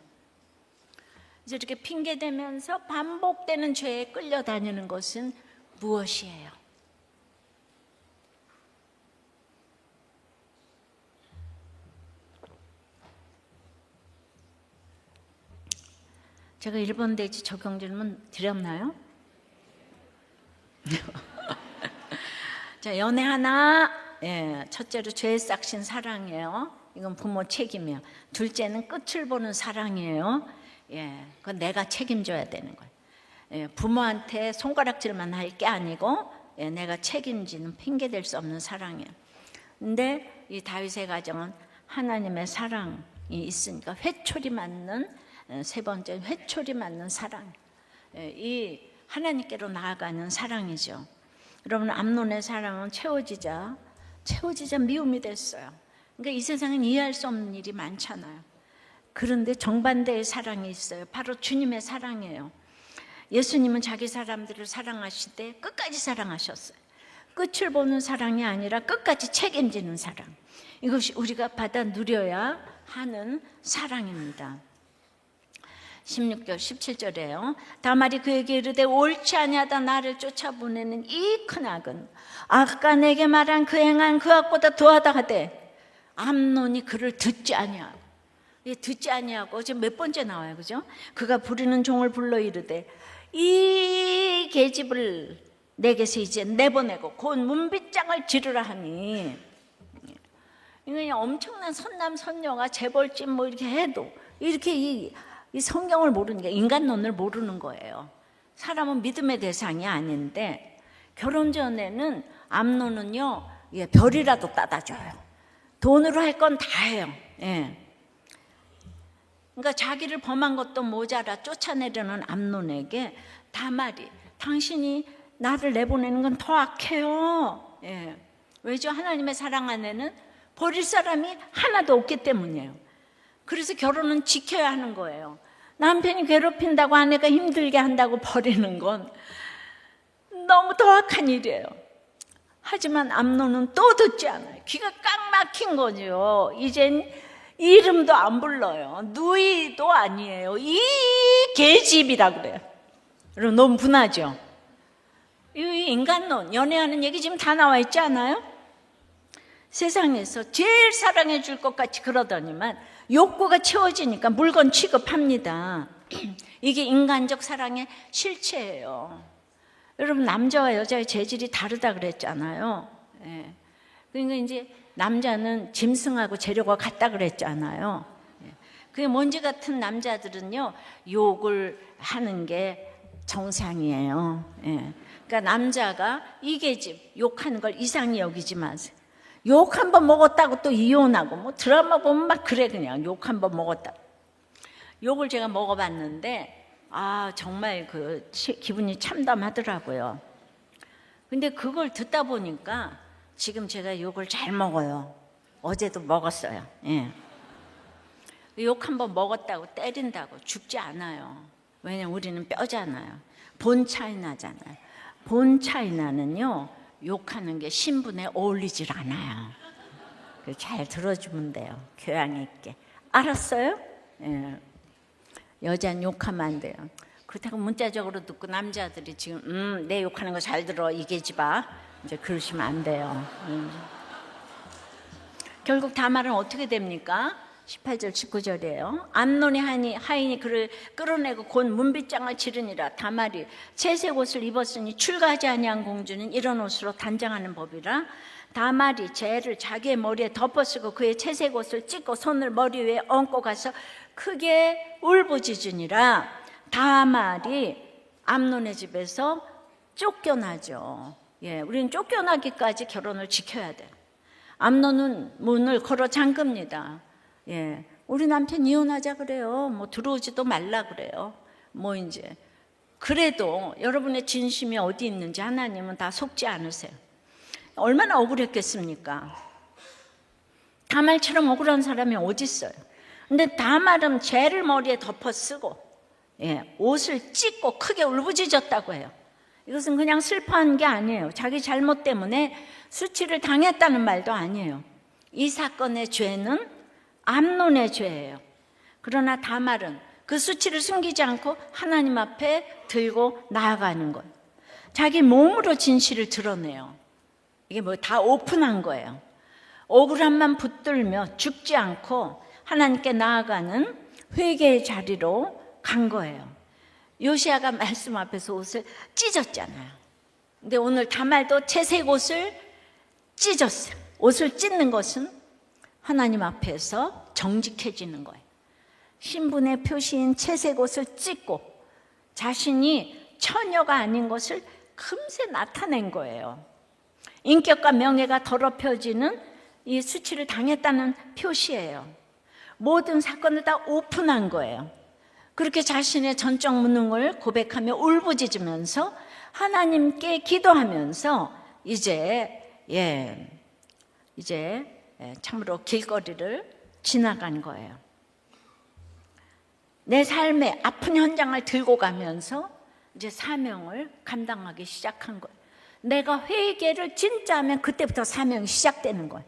이제 이렇게 핑계대면서 반복되는 죄에 끌려다니는 것은 무엇이에요? 제가 1번 대지 적용 질문 드렸나요? 자, 연애 하나. 예, 첫째로 죄에 싹신 사랑이에요. 이건 부모 책임이에요. 둘째는 끝을 보는 사랑이에요. 예, 그건 내가 책임져야 되는 거예요. 예, 부모한테 손가락질만 할 게 아니고 예, 내가 책임지는 핑계댈 수 없는 사랑이에요. 근데 이 다윗의 가정은 하나님의 사랑이 있으니까 회초리 맞는 세 번째 회초리 맞는 사랑. 예, 이 하나님께로 나아가는 사랑이죠. 여러분 암논의 사랑은 채워지자 미움이 됐어요. 그러니까 이 세상은 이해할 수 없는 일이 많잖아요. 그런데 정반대의 사랑이 있어요. 바로 주님의 사랑이에요. 예수님은 자기 사람들을 사랑하실 때 끝까지 사랑하셨어요. 끝을 보는 사랑이 아니라 끝까지 책임지는 사랑. 이것이 우리가 받아 누려야 하는 사랑입니다. 16절 17절에요. 다말이 그에게 이르되 옳지 아니하다 나를 쫓아보내는 이 큰 악은 아까 내게 말한 그 행한 그 악보다 더하다 하되 암논이 그를 듣지 아니하고. 듣지 아니하고 지금 몇 번째 나와요, 그죠? 그가 부리는 종을 불러 이르되 이 계집을 내게서 이제 내보내고 곧 문빗장을 지르라 하니. 이거 엄청난 선남 선녀가 재벌집 뭐 이렇게 해도 이렇게 이 성경을 모르는 게 인간론을 모르는 거예요. 사람은 믿음의 대상이 아닌데 결혼 전에는 암논은요 별이라도 따다줘요. 돈으로 할 건 다 해요. 예. 그러니까 자기를 범한 것도 모자라 쫓아내려는 암논에게 다말이 당신이 나를 내보내는 건 더 악해요. 예. 왜죠? 하나님의 사랑 안에는 버릴 사람이 하나도 없기 때문이에요. 그래서 결혼은 지켜야 하는 거예요. 남편이 괴롭힌다고 아내가 힘들게 한다고 버리는 건 너무 더 악한 일이에요. 하지만 암논은 또 듣지 않아요. 귀가 꽉 막힌 거죠. 이젠 이름도 안 불러요. 누이도 아니에요. 이 계집이라 그래요. 여러분 너무 분하죠? 이 인간론, 연애하는 얘기 지금 다 나와 있지 않아요? 세상에서 제일 사랑해 줄 것 같이 그러더니만 욕구가 채워지니까 물건 취급합니다. 이게 인간적 사랑의 실체예요. 여러분 남자와 여자의 재질이 다르다 그랬잖아요. 예. 그러니까 이제 남자는 짐승하고 재료가 같다 그랬잖아요. 예. 그게 먼지 같은 남자들은요 욕을 하는 게 정상이에요. 예. 그러니까 남자가 이 계집 욕하는 걸 이상히 여기지 마세요. 욕 한 번 먹었다고 또 이혼하고 뭐 드라마 보면 막 그래. 그냥 욕 한 번 먹었다. 욕을 제가 먹어봤는데 정말 그 기분이 참담하더라고요. 근데 그걸 듣다 보니까 지금 제가 욕을 잘 먹어요. 어제도 먹었어요. 예. 욕 한 번 먹었다고 때린다고 죽지 않아요. 왜냐면 우리는 뼈잖아요. 본 차이 나잖아요. 본 차이 나는요 욕하는 게 신분에 어울리질 않아요. 잘 들어주면 돼요. 교양 있게. 알았어요? 예. 여자는 욕하면 안 돼요. 그렇다고 문자적으로 듣고 남자들이 지금 내 욕하는 거 잘 들어 이게지 봐. 이제 그러시면 안 돼요. 결국 다말은 어떻게 됩니까? 18절 19절이에요. 암논이 하인이 그를 끌어내고 곧 문빗장을 치르니라. 다말이 채색 옷을 입었으니 출가하지 아니한 공주는 이런 옷으로 단장하는 법이라. 다말이 재를 자기의 머리에 덮어쓰고 그의 채색 옷을 찢고 손을 머리 위에 얹고 가서 크게 울부짖으니라. 다말이 암논의 집에서 쫓겨나죠. 우리는 쫓겨나기까지 결혼을 지켜야 돼. 암논은 문을 걸어 잠깁니다. 우리 남편 이혼하자 그래요. 뭐 들어오지도 말라 그래요. 뭐 이제 그래도 여러분의 진심이 어디 있는지 하나님은 다 속지 않으세요. 얼마나 억울했겠습니까? 다말처럼 억울한 사람이 어디 있어요? 근데 다말은 죄를 머리에 덮어 쓰고 옷을 찢고 크게 울부짖었다고 해요. 이것은 그냥 슬퍼한 게 아니에요. 자기 잘못 때문에 수치를 당했다는 말도 아니에요. 이 사건의 죄는 암논의 죄예요. 그러나 다말은 그 수치를 숨기지 않고 하나님 앞에 들고 나아가는 거예요. 자기 몸으로 진실을 드러내요. 이게 뭐 다 오픈한 거예요. 억울함만 붙들며 죽지 않고 하나님께 나아가는 회개의 자리로 간 거예요. 요시아가 말씀 앞에서 옷을 찢었잖아요. 근데 오늘 다말도 채색 옷을 찢었어요. 옷을 찢는 것은 하나님 앞에서 정직해지는 거예요. 신분의 표시인 채색 옷을 찢고 자신이 처녀가 아닌 것을 금세 나타낸 거예요. 인격과 명예가 더럽혀지는 이 수치를 당했다는 표시예요. 모든 사건을 다 오픈한 거예요. 그렇게 자신의 전적 무능을 고백하며 울부짖으면서 하나님께 기도하면서 이제 참으로 길거리를 지나간 거예요. 내 삶의 아픈 현장을 들고 가면서 이제 사명을 감당하기 시작한 거예요. 내가 회개를 진짜 하면 그때부터 사명이 시작되는 거예요.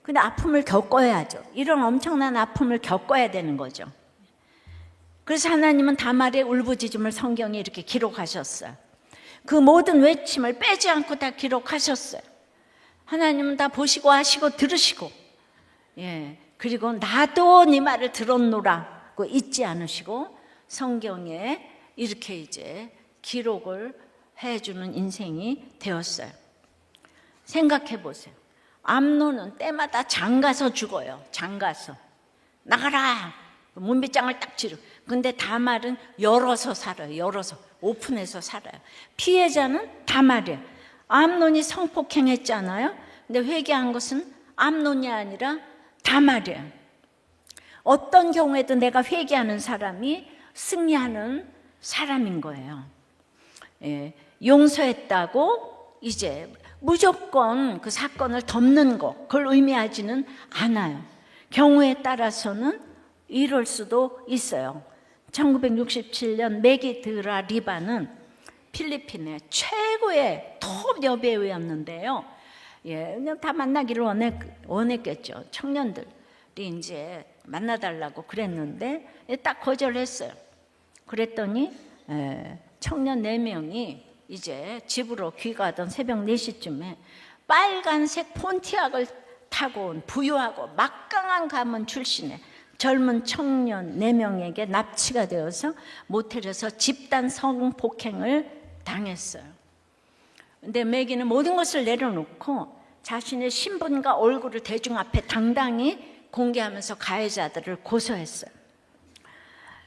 근데 아픔을 겪어야죠. 이런 엄청난 아픔을 겪어야 되는 거죠. 그래서 하나님은 다말의 울부짖음을 성경에 이렇게 기록하셨어요. 그 모든 외침을 빼지 않고 다 기록하셨어요. 하나님은 다 보시고 하시고 들으시고, 그리고 나도 네 말을 들었노라고 잊지 않으시고 성경에 이렇게 이제 기록을 해주는 인생이 되었어요. 생각해 보세요. 암논은 때마다 장가서 죽어요. 장가서 나가라. 문빗장을 딱 치르. 근데 다말은 열어서 살아요. 열어서 오픈해서 살아요. 피해자는 다말이에요. 암논이 성폭행했잖아요. 근데 회개한 것은 암논이 아니라 다말이에요. 어떤 경우에도 내가 회개하는 사람이 승리하는 사람인 거예요. 용서했다고 이제 무조건 그 사건을 덮는 거, 그걸 의미하지는 않아요. 경우에 따라서는 이럴 수도 있어요. 1967년 메기드라 리바는 필리핀의 최고의 톱 여배우였는데요. 그냥 다 만나기를 원했겠죠. 청년들이 이제 만나달라고 그랬는데 딱 거절했어요. 그랬더니 청년 4명이 이제 집으로 귀가하던 새벽 4시쯤에 빨간색 폰티악을 타고 온 부유하고 막강한 가문 출신의 젊은 청년 4명에게 납치가 되어서 모텔에서 집단 성폭행을 당했어요. 근데 매기는 모든 것을 내려놓고 자신의 신분과 얼굴을 대중 앞에 당당히 공개하면서 가해자들을 고소했어요.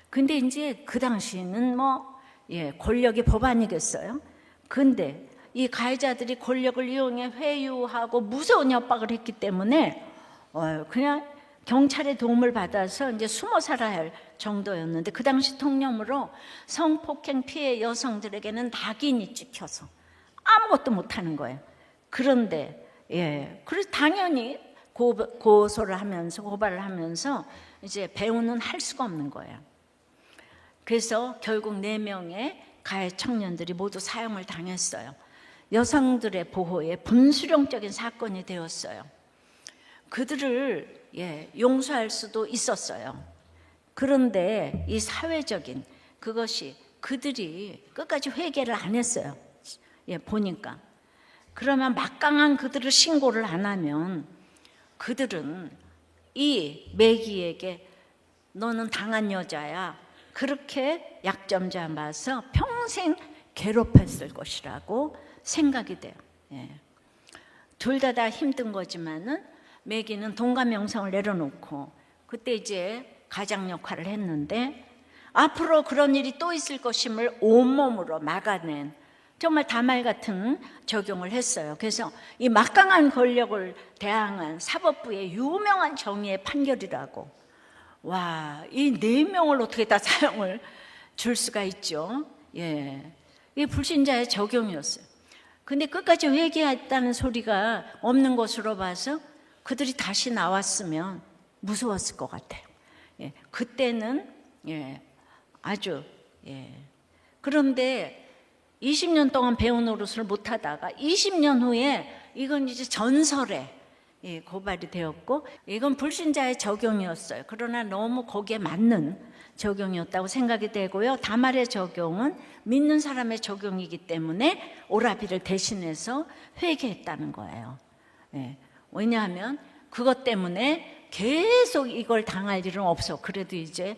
근데 이제 그 당시에는 권력이 법안이겠어요? 근데 이 가해자들이 권력을 이용해 회유하고 무서운 협박을 했기 때문에 그냥 경찰의 도움을 받아서 이제 숨어 살아야 할 정도였는데 그 당시 통념으로 성폭행 피해 여성들에게는 낙인이 찍혀서 아무것도 못하는 거예요. 그런데 그래서 당연히 고소를 하면서 고발을 하면서 이제 배우는 할 수가 없는 거예요. 그래서 결국 4명의 가해 청년들이 모두 사형을 당했어요. 여성들의 보호에 분수령적인 사건이 되었어요. 그들을 용서할 수도 있었어요. 그런데 이 사회적인 그것이 그들이 끝까지 회개를 안 했어요. 예, 보니까. 그러면 막강한 그들을 신고를 안 하면 그들은 이 매기에게 너는 당한 여자야, 그렇게 약점 잡아서 평생 괴롭혔을 것이라고 생각이 돼요. 예. 둘 다 힘든 거지만은 매기는 돈과 명성을 내려놓고 그때 이제 가장 역할을 했는데 앞으로 그런 일이 또 있을 것임을 온몸으로 막아낸 정말 다말 같은 적용을 했어요. 그래서 이 막강한 권력을 대항한 사법부의 유명한 정의의 판결이라고. 와, 이 4명을 어떻게 다 사형을 줄 수가 있죠. 예, 이 불신자의 적용이었어요. 근데 끝까지 회개했다는 소리가 없는 것으로 봐서 그들이 다시 나왔으면 무서웠을 것 같아요. 예, 그때는 아주 그런데 20년 동안 배운 노릇을 못하다가 20년 후에 이건 이제 전설에 고발이 되었고 이건 불신자의 적용이었어요. 그러나 너무 거기에 맞는 적용이었다고 생각이 되고요. 다말의 적용은 믿는 사람의 적용이기 때문에 오라비를 대신해서 회개했다는 거예요. 왜냐하면 그것 때문에 계속 이걸 당할 일은 없어. 그래도 이제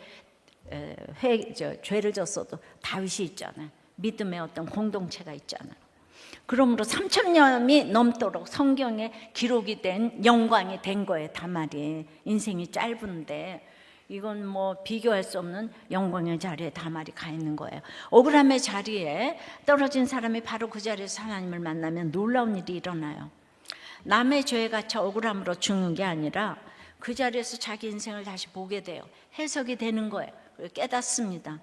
죄를 졌어도 다윗이 있잖아요. 믿음의 어떤 공동체가 있잖아요. 그러므로 3,000년이 넘도록 성경에 기록이 된 영광이 된 거예요. 다말이 인생이 짧은데 이건 뭐 비교할 수 없는 영광의 자리에 다말이 가 있는 거예요. 억울함의 자리에 떨어진 사람이 바로 그 자리에서 하나님을 만나면 놀라운 일이 일어나요. 남의 죄에 갇혀 억울함으로 죽는 게 아니라 그 자리에서 자기 인생을 다시 보게 돼요. 해석이 되는 거예요. 깨닫습니다.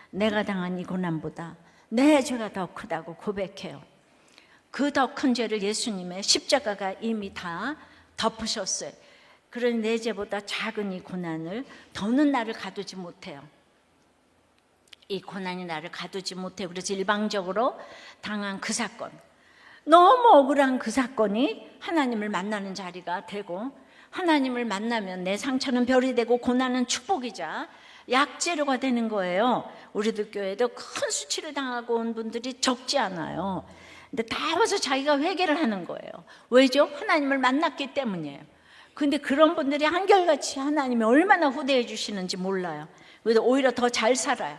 내가 당한 이 고난보다 내 죄가 더 크다고 고백해요. 그 더 큰 죄를 예수님의 십자가가 이미 다 덮으셨어요. 그러니 내 죄보다 작은 이 고난을 더는 나를 가두지 못해요. 이 고난이 나를 가두지 못해요. 그래서 일방적으로 당한 그 사건, 너무 억울한 그 사건이 하나님을 만나는 자리가 되고 하나님을 만나면 내 상처는 별이 되고 고난은 축복이자 약재료가 되는 거예요. 우리들 교회도 큰 수치를 당하고 온 분들이 적지 않아요. 근데 다 와서 자기가 회개를 하는 거예요. 왜죠? 하나님을 만났기 때문이에요. 근데 그런 분들이 한결같이 하나님이 얼마나 후대해 주시는지 몰라요. 그래서 오히려 더 잘 살아요.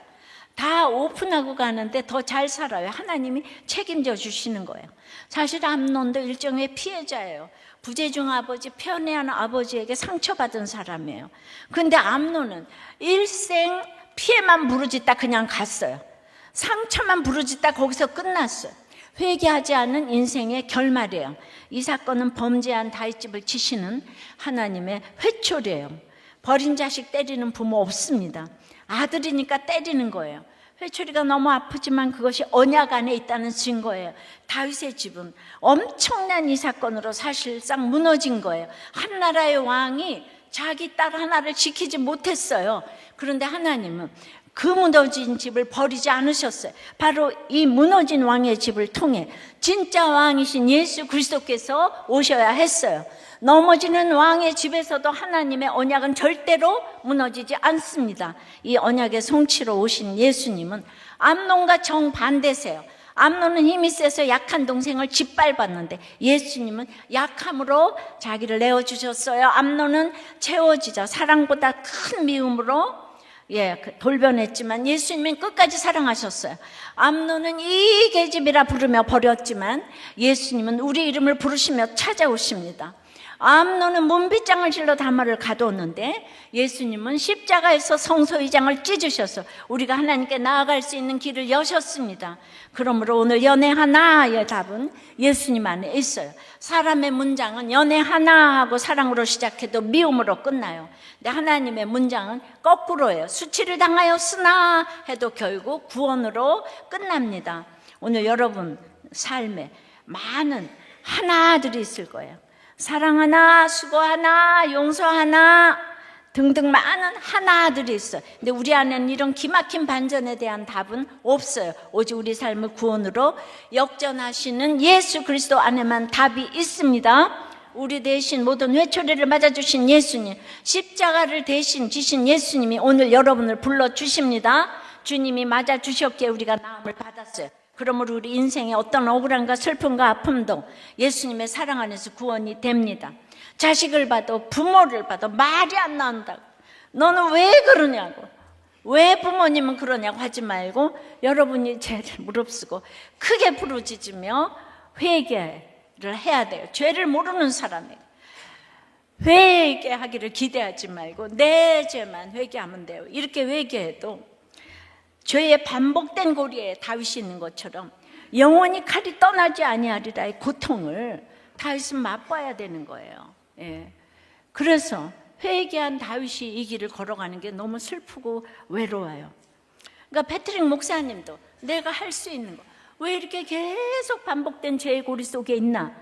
다 오픈하고 가는데 더 잘 살아요. 하나님이 책임져 주시는 거예요. 사실 암논도 일종의 피해자예요. 부재중 아버지, 편애한 아버지에게 상처받은 사람이에요. 근데 암논은 일생 피해만 부르짖다 그냥 갔어요. 상처만 부르짖다 거기서 끝났어요. 회개하지 않은 인생의 결말이에요. 이 사건은 범죄한 다윗집을 치시는 하나님의 회초리예요. 버린 자식 때리는 부모 없습니다. 아들이니까 때리는 거예요. 회초리가 너무 아프지만 그것이 언약 안에 있다는 증거예요. 다윗의 집은 엄청난 이 사건으로 사실상 무너진 거예요. 한 나라의 왕이 자기 딸 하나를 지키지 못했어요. 그런데 하나님은 그 무너진 집을 버리지 않으셨어요. 바로 이 무너진 왕의 집을 통해 진짜 왕이신 예수 그리스도께서 오셔야 했어요. 넘어지는 왕의 집에서도 하나님의 언약은 절대로 무너지지 않습니다. 이 언약의 성취로 오신 예수님은 암논과 정반대세요. 암논은 힘이 세서 약한 동생을 짓밟았는데 예수님은 약함으로 자기를 내어주셨어요. 암논은 채워지자 사랑보다 큰 미움으로 돌변했지만 예수님은 끝까지 사랑하셨어요. 암논은 이 계집이라 부르며 버렸지만 예수님은 우리 이름을 부르시며 찾아오십니다. 암논은 문빗장을 질러 다말을 가두었는데 예수님은 십자가에서 성소의장을 찢으셔서 우리가 하나님께 나아갈 수 있는 길을 여셨습니다. 그러므로 오늘 연애 하나의 답은 예수님 안에 있어요. 사람의 문장은 연애 하나 하고 사랑으로 시작해도 미움으로 끝나요. 근데 하나님의 문장은 거꾸로예요. 수치를 당하였으나 해도 결국 구원으로 끝납니다. 오늘 여러분 삶에 많은 하나들이 있을 거예요. 사랑 하나, 수고 하나, 용서 하나 등등 많은 하나들이 있어요. 근데 우리 안에는 이런 기막힌 반전에 대한 답은 없어요. 오직 우리 삶을 구원으로 역전하시는 예수 그리스도 안에만 답이 있습니다. 우리 대신 모든 회초리를 맞아주신 예수님, 십자가를 대신 지신 예수님이 오늘 여러분을 불러주십니다. 주님이 맞아주셨기에 우리가 나음을 받았어요. 그러므로 우리 인생의 어떤 억울함과 슬픔과 아픔도 예수님의 사랑 안에서 구원이 됩니다. 자식을 봐도 부모를 봐도 말이 안 나온다고. 너는 왜 그러냐고. 왜 부모님은 그러냐고 하지 말고 여러분이 죄를 무릅쓰고 크게 부르짖으며 회개를 해야 돼요. 죄를 모르는 사람에게 회개하기를 기대하지 말고 내 죄만 회개하면 돼요. 이렇게 회개해도 죄의 반복된 고리에 다윗이 있는 것처럼 영원히 칼이 떠나지 아니하리라의 고통을 다윗은 맛봐야 되는 거예요. 예. 그래서 회개한 다윗이 이 길을 걸어가는 게 너무 슬프고 외로워요. 그러니까 패트릭 목사님도 내가 할 수 있는 거 왜 이렇게 계속 반복된 죄의 고리 속에 있나?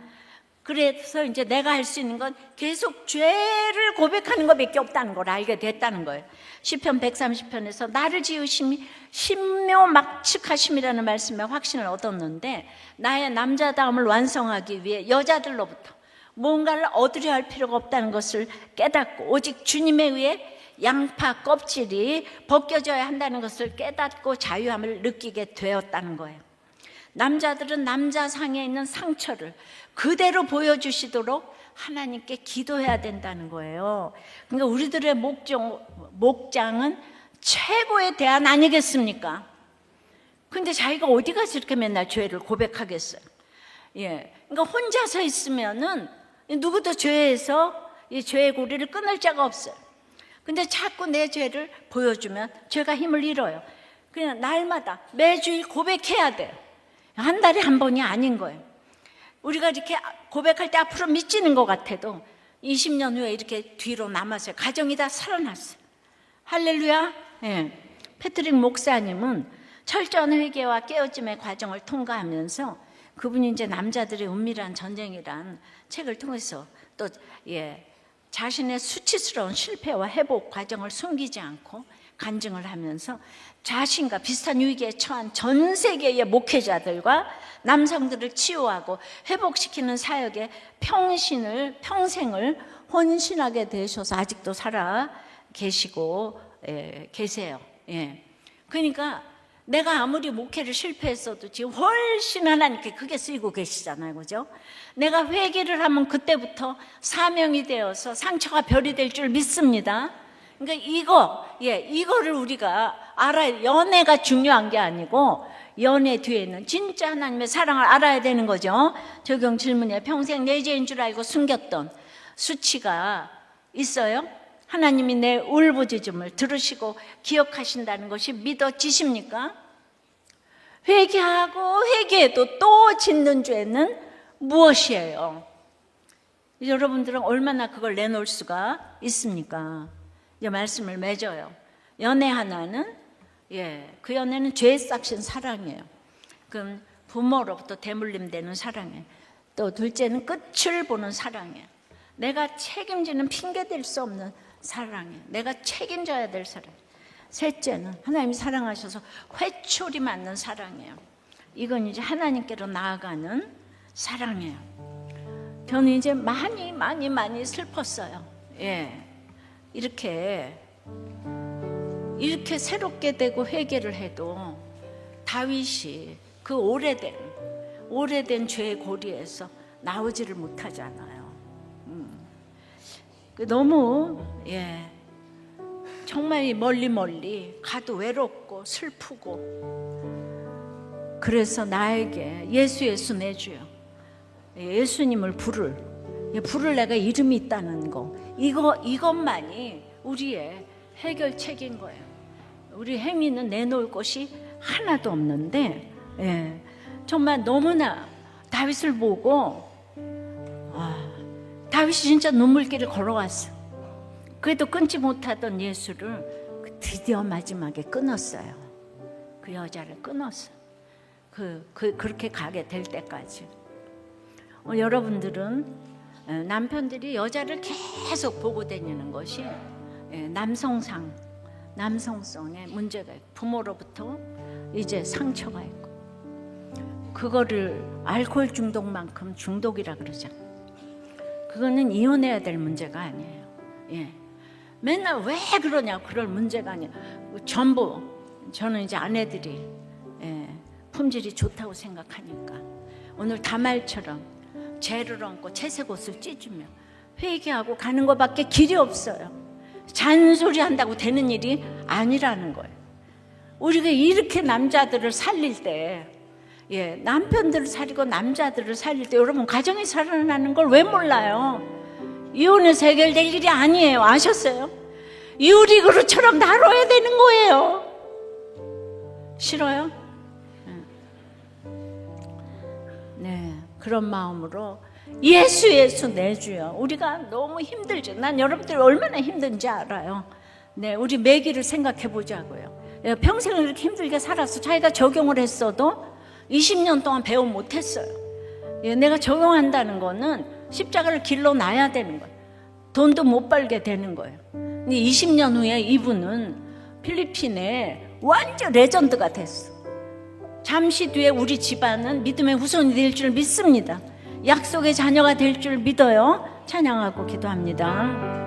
그래서 이제 내가 할 수 있는 건 계속 죄를 고백하는 것밖에 없다는 걸 알게 됐다는 거예요. 시편 130편에서 나를 지으심이 신묘막측하심이라는 말씀에 확신을 얻었는데 나의 남자다움을 완성하기 위해 여자들로부터 뭔가를 얻으려 할 필요가 없다는 것을 깨닫고 오직 주님에 의해 양파 껍질이 벗겨져야 한다는 것을 깨닫고 자유함을 느끼게 되었다는 거예요. 남자들은 남자 상에 있는 상처를 그대로 보여주시도록 하나님께 기도해야 된다는 거예요. 그러니까 우리들의 목장은 최고의 대안 아니겠습니까? 근데 자기가 어디 가서 이렇게 맨날 죄를 고백하겠어요? 예. 그러니까 혼자서 있으면은 누구도 죄에서 이 죄의 고리를 끊을 자가 없어요. 근데 자꾸 내 죄를 보여주면 죄가 힘을 잃어요. 그냥 날마다 매주일 고백해야 돼요. 한 달에 한 번이 아닌 거예요. 우리가 이렇게 고백할 때 앞으로 미치는 것 같아도 20년 후에 이렇게 뒤로 남았어요. 가정이 다 살아났어요. 할렐루야. 예. 패트릭 목사님은 철저한 회개와 깨어짐의 과정을 통과하면서 그분이 이제 남자들의 은밀한 전쟁이란 책을 통해서 또 자신의 수치스러운 실패와 회복 과정을 숨기지 않고 간증을 하면서 자신과 비슷한 위기에 처한 전 세계의 목회자들과 남성들을 치유하고 회복시키는 사역에 평생을 헌신하게 되셔서 아직도 살아 계시고 계세요. 예. 그러니까 내가 아무리 목회를 실패했어도 지금 훨씬 하나님께 크게 쓰이고 계시잖아요. 그죠? 내가 회개를 하면 그때부터 사명이 되어서 상처가 별이 될 줄 믿습니다. 그러니까 이거를 우리가 알아야, 연애가 중요한 게 아니고 연애 뒤에는 진짜 하나님의 사랑을 알아야 되는 거죠. 적용 질문에 평생 내 죄인 줄 알고 숨겼던 수치가 있어요? 하나님이 내 울부짖음을 들으시고 기억하신다는 것이 믿어지십니까? 회개하고 회개해도 또 짓는 죄는 무엇이에요? 여러분들은 얼마나 그걸 내놓을 수가 있습니까? 이제 말씀을 맺어요. 연애 하나는 그 연애는 죄에 싹신 사랑이에요. 그럼 부모로부터 대물림되는 사랑이에요. 또 둘째는 끝을 보는 사랑이에요. 내가 책임지는 핑계댈 수 없는 사랑이에요. 내가 책임져야 될 사랑. 셋째는 하나님이 사랑하셔서 회초리 맞는 사랑이에요. 이건 이제 하나님께로 나아가는 사랑이에요. 저는 이제 많이 슬펐어요. 이렇게 새롭게 되고 회개를 해도 다윗이 그 오래된 죄의 고리에서 나오지를 못하잖아요. 너무 정말 멀리 가도 외롭고 슬프고, 그래서 나에게 예수 내주요, 예수님을 부를 내가 이름이 있다는 거, 이것만이 우리의 해결책인 거예요. 우리 행위는 내놓을 것이 하나도 없는데 정말 너무나 다윗을 보고 다윗이 진짜 눈물길을 걸어왔어. 그래도 끊지 못하던 예수를 드디어 마지막에 끊었어요. 그 여자를 끊었어. 그렇게 가게 될 때까지. 여러분들은 남편들이 여자를 계속 보고 다니는 것이 남성성에 문제가 있고 부모로부터 이제 상처가 있고, 그거를 알코올 중독만큼 중독이라 그러잖아. 그거는 이혼해야 될 문제가 아니에요. 맨날 왜 그러냐고 그럴 문제가 아니에요. 전부 저는 이제 아내들이 품질이 좋다고 생각하니까 오늘 다말처럼 죄를 얹고 채색 옷을 찢으며 회개하고 가는 것밖에 길이 없어요. 잔소리한다고 되는 일이 아니라는 거예요. 우리가 이렇게 남자들을 살릴 때, 남편들을 살리고 남자들을 살릴 때 여러분 가정이 살아나는 걸 왜 몰라요? 이혼해서 해결될 일이 아니에요. 아셨어요? 유리그릇처럼 다뤄야 되는 거예요. 싫어요? 네, 그런 마음으로 예수 내주요. 우리가 너무 힘들죠. 난 여러분들이 얼마나 힘든지 알아요. 네, 우리 매기를 생각해 보자고요. 평생을 이렇게 힘들게 살아서 자기가 적용을 했어도 20년 동안 배워 못했어요. 내가 적용한다는 거는 십자가를 길러 놔야 되는 거예요. 돈도 못 벌게 되는 거예요. 20년 후에 이분은 필리핀에 완전 레전드가 됐어. 잠시 뒤에 우리 집안은 믿음의 후손이 될 줄 믿습니다. 약속의 자녀가 될 줄 믿어요. 찬양하고 기도합니다.